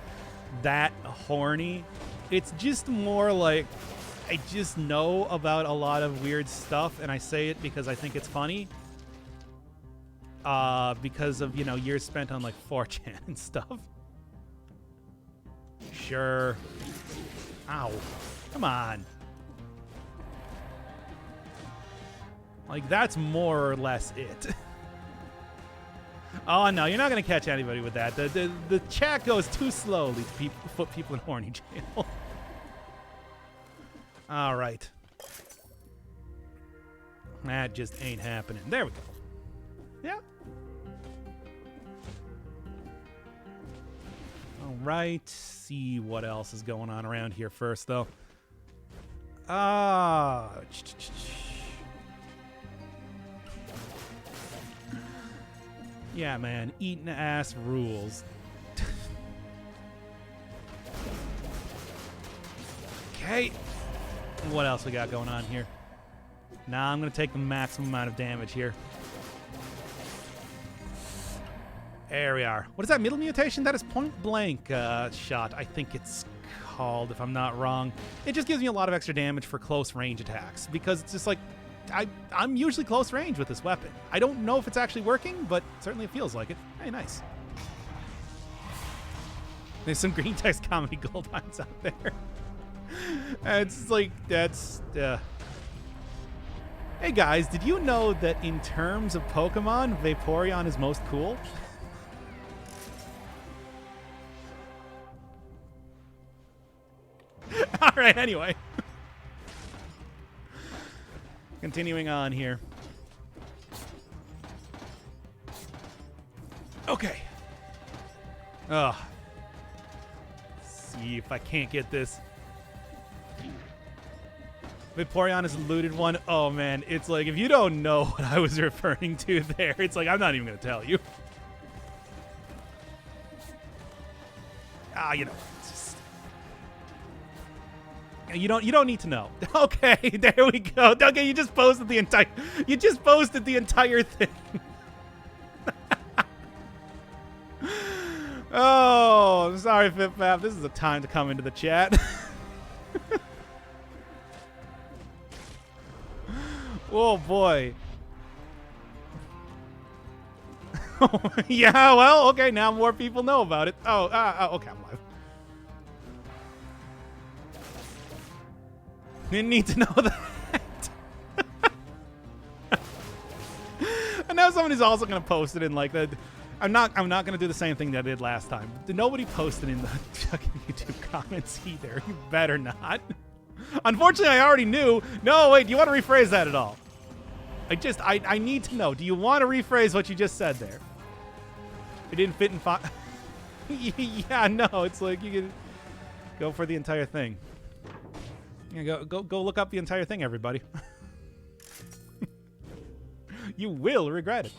that horny. It's just more like, I just know about a lot of weird stuff, and I say it because I think it's funny. Because of, you know, years spent on, like, 4chan and stuff. Sure. Ow. Come on. Like, that's more or less it. Oh, no, you're not going to catch anybody with that. The chat goes too slowly to put people in horny jail. All right. That just ain't happening. There we go. Yeah. All right. See what else is going on around here first, though. Yeah, man. Eating ass rules. Okay. What else we got going on here? Nah, I'm going to take the maximum amount of damage here. There we are. What is that middle mutation? That is point blank shot, I think it's called, if I'm not wrong. It just gives me a lot of extra damage for close range attacks because it's just like, I'm usually close range with this weapon. I don't know if it's actually working, but certainly it feels like it. Hey, nice. There's some green text comedy Goldines out there. It's like, that's... Hey guys, did you know that in terms of Pokemon, Vaporeon is most cool? Alright, anyway. Continuing on here. Okay. Ugh. See if I can't get this. Vaporeon is a looted one. Oh, man. It's like, if you don't know what I was referring to there, it's like, I'm not even going to tell you. You know. It's just... You don't need to know. Okay, there we go. Okay, you just posted the entire thing. Oh, I'm sorry, FipFap. This is a time to come into the chat. Oh boy. Yeah, well, okay, now more people know about it. Okay, I'm live. Didn't need to know that. And now somebody's also gonna post it in like the. I'm not gonna do the same thing that I did last time. Nobody posted in the fucking YouTube comments either. You better not. Unfortunately, I already knew. No, wait. Do you want to rephrase that at all? I need to know. Do you want to rephrase what you just said there? It didn't fit in five. Yeah, no. It's like you can go for the entire thing. Yeah, go look up the entire thing, everybody. You will regret it.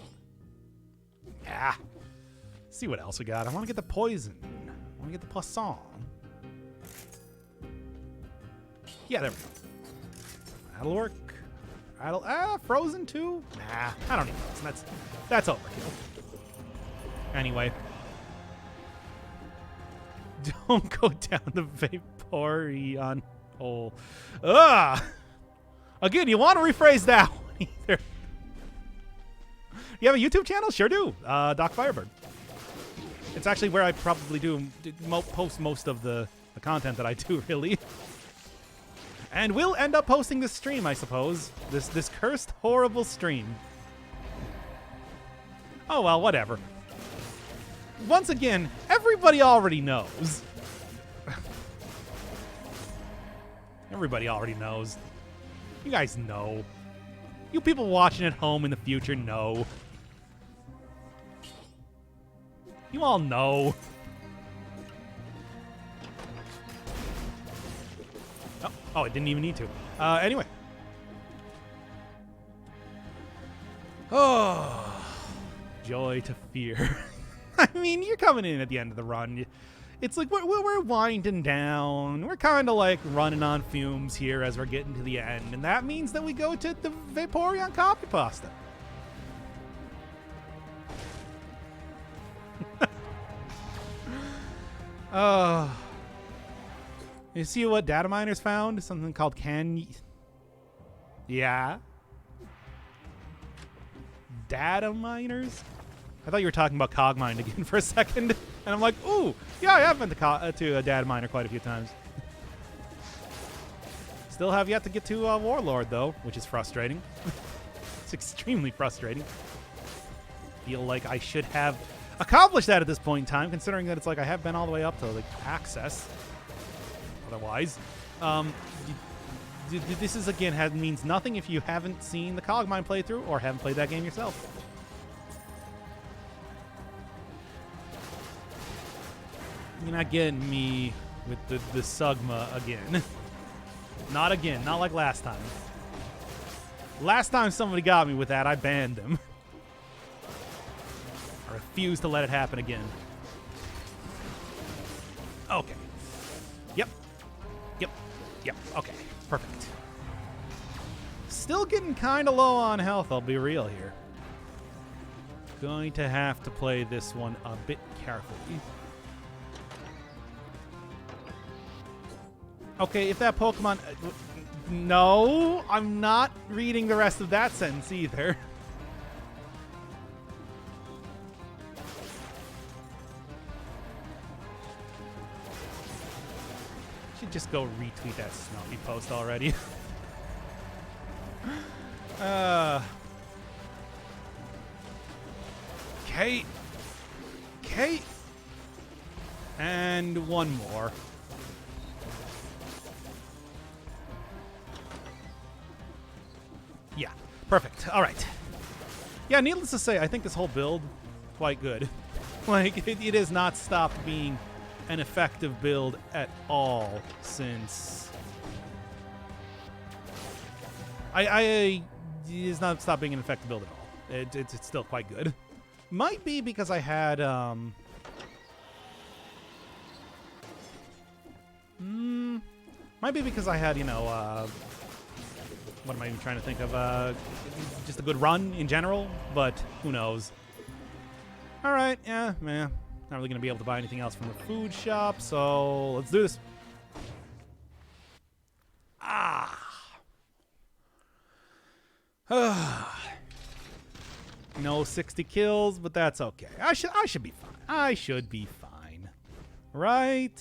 Yeah. See what else we got. I want to get the poison. I want to get the poisson. Yeah, there we go. That'll work. Frozen too? Nah, I don't need Frozen. That's overkill. Anyway. Don't go down the Vaporeon hole. Ugh! Again, you want to rephrase that one either. You have a YouTube channel? Sure do. Doc Firebird. It's actually where I probably post most of the content that I do, really. And we'll end up posting this stream, I suppose. This cursed, horrible stream. Oh, well, whatever. Once again, everybody already knows. Everybody already knows. You guys know. You people watching at home in the future know. You all know. Oh, it didn't even need to. Anyway. Oh, joy to fear. I mean, you're coming in at the end of the run. It's like we're winding down. We're kind of like running on fumes here as we're getting to the end. And that means that we go to the Vaporeon copy pasta. You see what data miners found? Something called Yeah. Data miners? I thought you were talking about Cogmine again for a second. And I'm like, ooh, yeah, I have been to a data miner quite a few times. Still have yet to get to Warlord, though, which is frustrating. It's extremely frustrating. Feel like I should have accomplished that at this point in time, considering that it's like I have been all the way up to like access. Otherwise, this is again means nothing if you haven't seen the Cogmine playthrough or haven't played that game yourself. You're not getting me with the Sugma again. Not again. Not like last time. Last time somebody got me with that, I banned them. I refuse to let it happen again. Okay. Yep. Okay. Perfect. Still getting kind of low on health, I'll be real here. Going to have to play this one a bit carefully. Okay, if that Pokemon... no, I'm not reading the rest of that sentence either. Should just go retweet that Snuffy post already. Kate. And one more. Yeah, perfect. All right. Yeah, needless to say, I think this whole build quite good. Like, it has not stopped being an effective build at all since... it has not stopped being an effective build at all. It's still quite good. Might be because I had... might be because I had, you know... what am I even trying to think of? Just a good run in general, but who knows. All right, yeah. Not really going to be able to buy anything else from the food shop, so let's do this. No 60 kills, but that's okay. I should be fine. I should be fine. Right.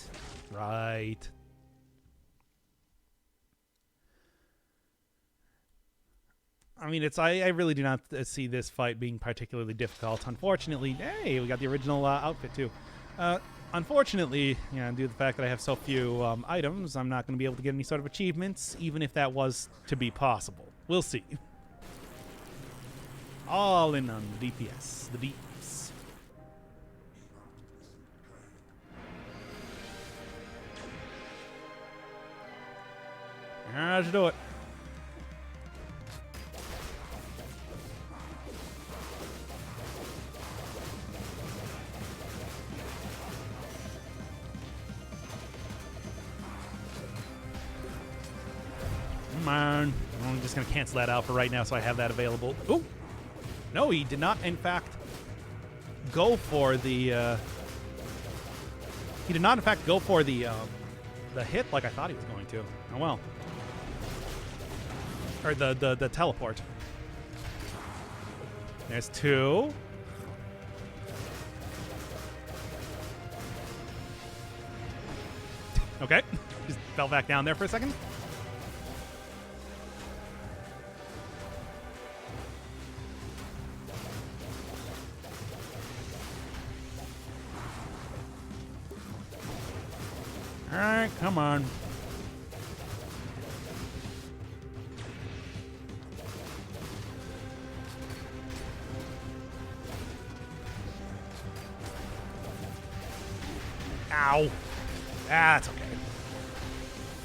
I mean, I really do not see this fight being particularly difficult. Unfortunately, hey, we got the original outfit too. Unfortunately, you know, due to the fact that I have so few items, I'm not going to be able to get any sort of achievements, even if that was to be possible. We'll see. All in on the DPS, the deeps. How'd you do it? I'm just going to cancel that out for right now so I have that available. Oh! No, he did not, in fact, go for the... he did not, in fact, go for the hit like I thought he was going to. Oh, well. Or the teleport. There's 2. Okay. Just fell back down there for a second. All right, come on. Ow. That's okay.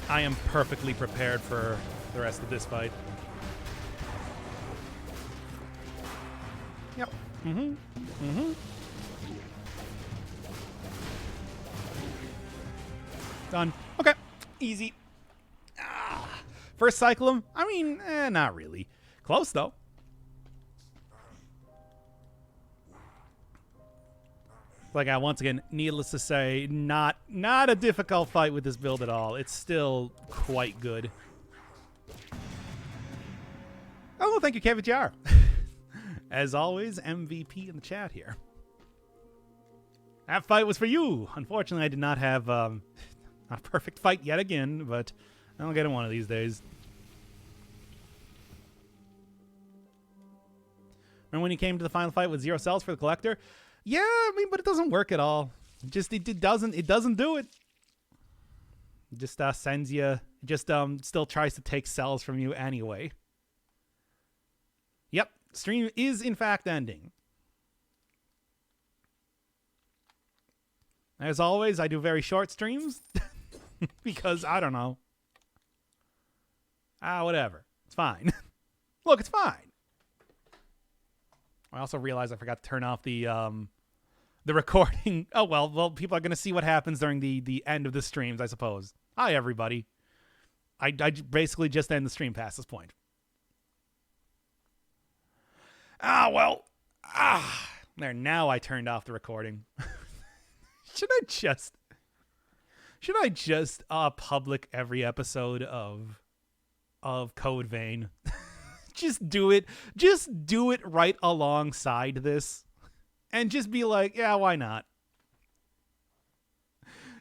I am perfectly prepared for the rest of this fight. Yep. Done. Okay. Easy. First cycle him? I mean, not really. Close, though. Like, once again, needless to say, not a difficult fight with this build at all. It's still quite good. Oh, thank you, KVGR. As always, MVP in the chat here. That fight was for you. Unfortunately, I did not have a perfect fight yet again, but I'll get it one of these days. Remember when you came to the final fight with 0 cells for the collector? Yeah, I mean, but it doesn't work at all. It doesn't do it. It just sends you. Just still tries to take cells from you anyway. Yep, stream is in fact ending. As always, I do very short streams because I don't know. Whatever. It's fine. Look, it's fine. I also realized I forgot to turn off the recording. Oh, well, people are going to see what happens during the end of the streams, I suppose. Hi, everybody. I basically just end the stream past this point. There, now I turned off the recording. Should I just public every episode of Code Vein? Just do it right alongside this. And just be like, yeah, why not?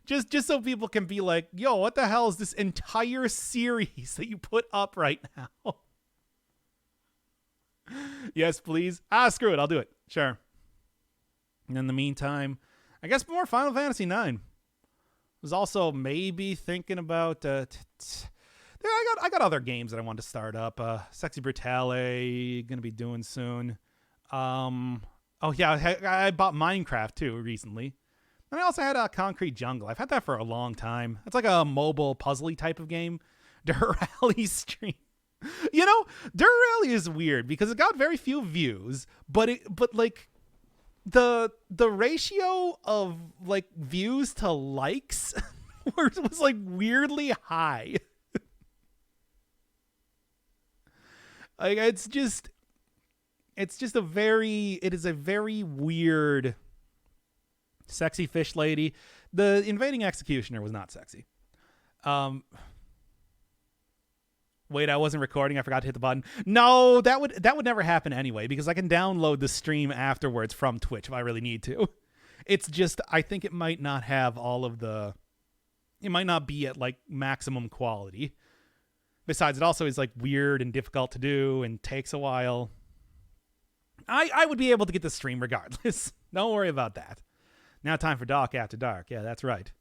Just so people can be like, yo, what the hell is this entire series that you put up right now? Yes, please. Screw it. I'll do it. Sure. And in the meantime, I guess more Final Fantasy IX. Was also maybe thinking about I got other games that I want to start up. Sexy Brutale, gonna be doing soon. Oh yeah, I bought Minecraft too recently. And I also had Concrete Jungle. I've had that for a long time. It's like a mobile puzzly type of game. Dirt Rally stream. You know, Dirt Rally is weird because it got very few views, but like the ratio of like views to likes was like weirdly high. Like it is a very weird sexy fish lady. The invading executioner was not sexy. Wait, I wasn't recording. I forgot to hit the button. No, that would never happen anyway because I can download the stream afterwards from Twitch if I really need to. It's just I think it might not have all of the. It might not be at like maximum quality. Besides, it also is like weird and difficult to do and takes a while. I would be able to get the stream regardless. Don't worry about that. Now time for Doc After Dark. Yeah, that's right.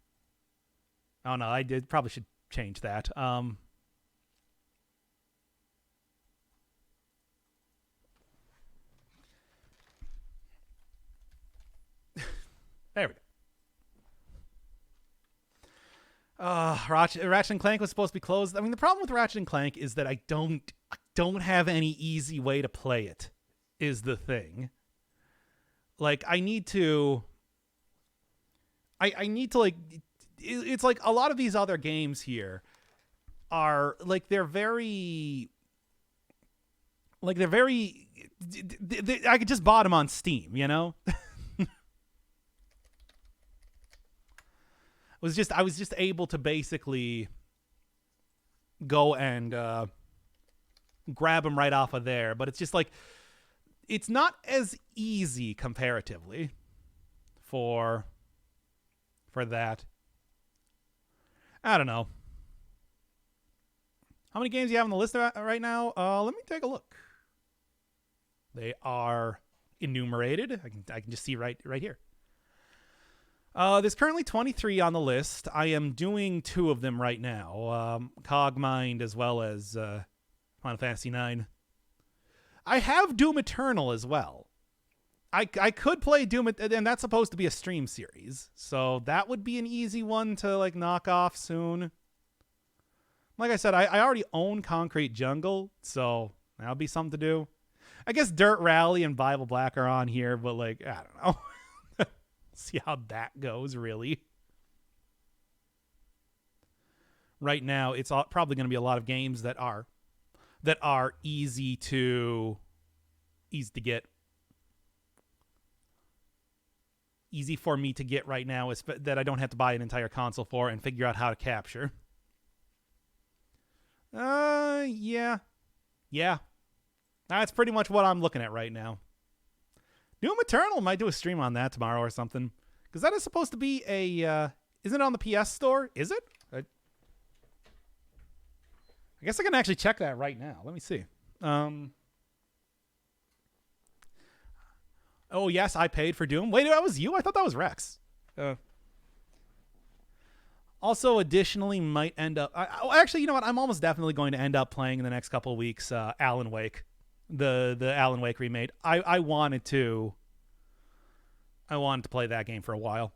Oh no, I did probably should change that. There we go. Ratchet and Clank was supposed to be closed. I mean, the problem with Ratchet and Clank is that I don't have any easy way to play it. Is the thing. Like I need to like it's like a lot of these other games here are like they're very I could just bought them on Steam, you know? I was just able to basically go and grab them right off of there. But it's just like, it's not as easy comparatively for that. I don't know. How many games do you have on the list right now? Let me take a look. They are enumerated. I can just see right here. There's currently 23 on the list. I am doing 2 of them right now. Cogmind as well as Final Fantasy IX. I have Doom Eternal as well. I could play Doom, and that's supposed to be a stream series, so that would be an easy one to like knock off soon. Like I said, I already own Concrete Jungle, so that'll be something to do. I guess Dirt Rally and Bible Black are on here, but like, I don't know. See how that goes, really. Right now, it's probably going to be a lot of games that are easy to get. Easy for me to get right now is that I don't have to buy an entire console for and figure out how to capture. Yeah. That's pretty much what I'm looking at right now. Doom Eternal might do a stream on that tomorrow or something. Because that is supposed to be a, isn't it on the PS Store? Is it? I guess I can actually check that right now. Let me see. Oh, yes, I paid for Doom. Wait, that was you? I thought that was Rex. Also, additionally, might end up... actually, you know what? I'm almost definitely going to end up playing in the next couple of weeks Alan Wake. The Alan Wake remake. I wanted to play that game for a while.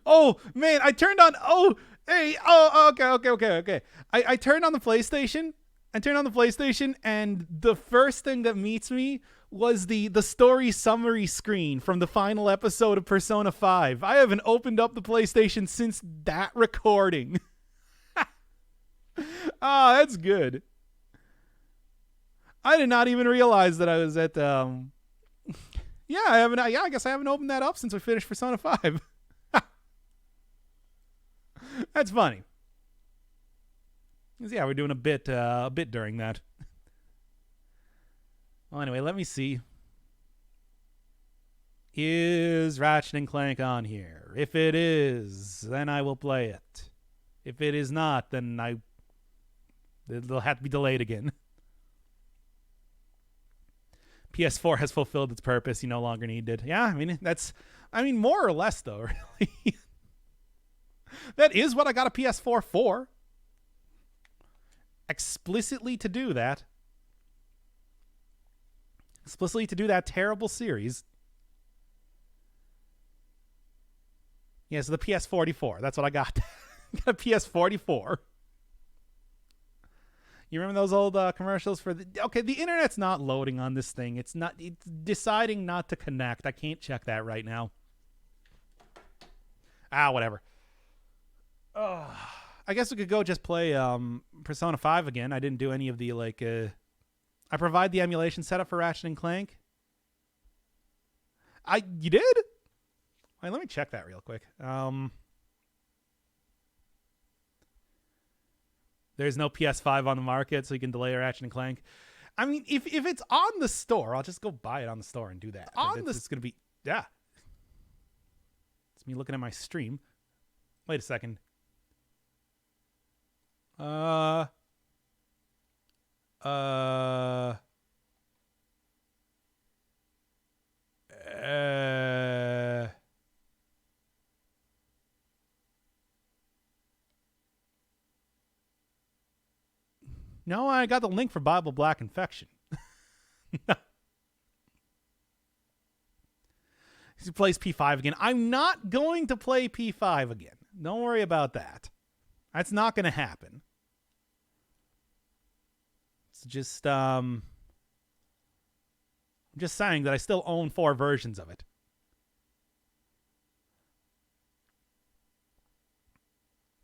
Oh, man, I turned on... Oh, hey, okay. I turned on the PlayStation... and the first thing that meets me was the story summary screen from the final episode of Persona 5. I haven't opened up the PlayStation since that recording. Oh, that's good. I did not even realize that I was at I guess I haven't opened that up since we finished Persona 5. That's funny. Yeah, we're doing a bit during that. Well, anyway, let me see. Is Ratchet & Clank on here? If it is, then I will play it. If it is not, then it'll have to be delayed again. PS4 has fulfilled its purpose. You no longer need it. Yeah, I mean, more or less, though, really. That is what I got a PS4 for. Explicitly to do that terrible series. Yes, the PS44. That's what I got. Got a PS44. You remember those old commercials for the... Okay, the internet's not loading on this thing. It's deciding not to connect. I can't check that right now. Whatever. I guess we could go just play Persona 5 again. I didn't do any of the, I provide the emulation setup for Ratchet & Clank. You did? Wait, let me check that real quick. There's no PS5 on the market, so you can delay Ratchet & Clank. I mean, if it's on the store, I'll just go buy it on the store and do that. It's going to be... Yeah. It's me looking at my stream. Wait a second. No, I got the link for Bible Black Infection. He plays P5 again. I'm not going to play P5 again. Don't worry about that. That's not going to happen. It's just, I'm just saying that I still own 4 versions of it.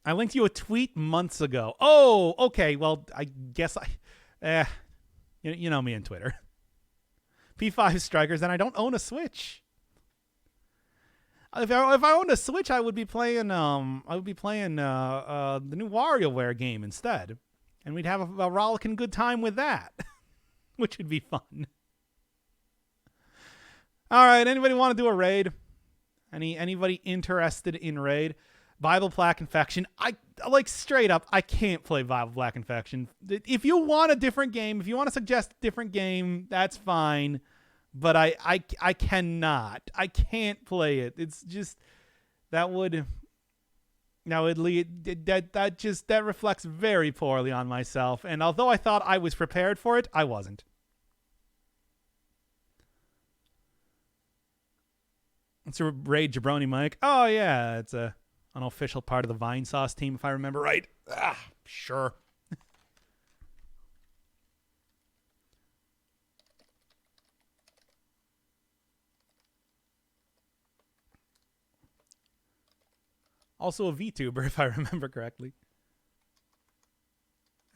I linked you a tweet months ago. Oh, okay. Well, I guess you know me on Twitter. P5 Strikers, and I don't own a Switch. If I owned a Switch, I would be playing the new WarioWare game instead, and we'd have a rollicking good time with that, which would be fun. All right, anybody want to do a raid? Anybody interested in raid? Bible Black Infection. I like straight up. I can't play Bible Black Infection. If you want a different game, if you want to suggest a different game, that's fine. But I cannot. I can't play it. It's just that reflects very poorly on myself. And although I thought I was prepared for it, I wasn't. It's a raid Jabroni Mike. Oh yeah, it's an unofficial part of the Vine Sauce team, if I remember right. Sure. Also a VTuber, if I remember correctly.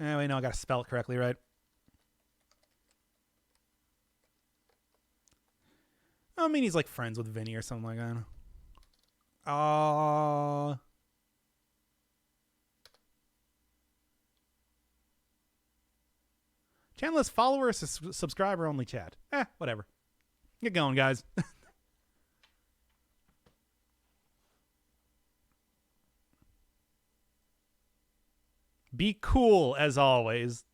Anyway, no, I gotta spell it correctly, right? I mean, he's like friends with Vinny or something like that. Channel's follower or subscriber only chat. Whatever. Get going, guys. Be cool, as always.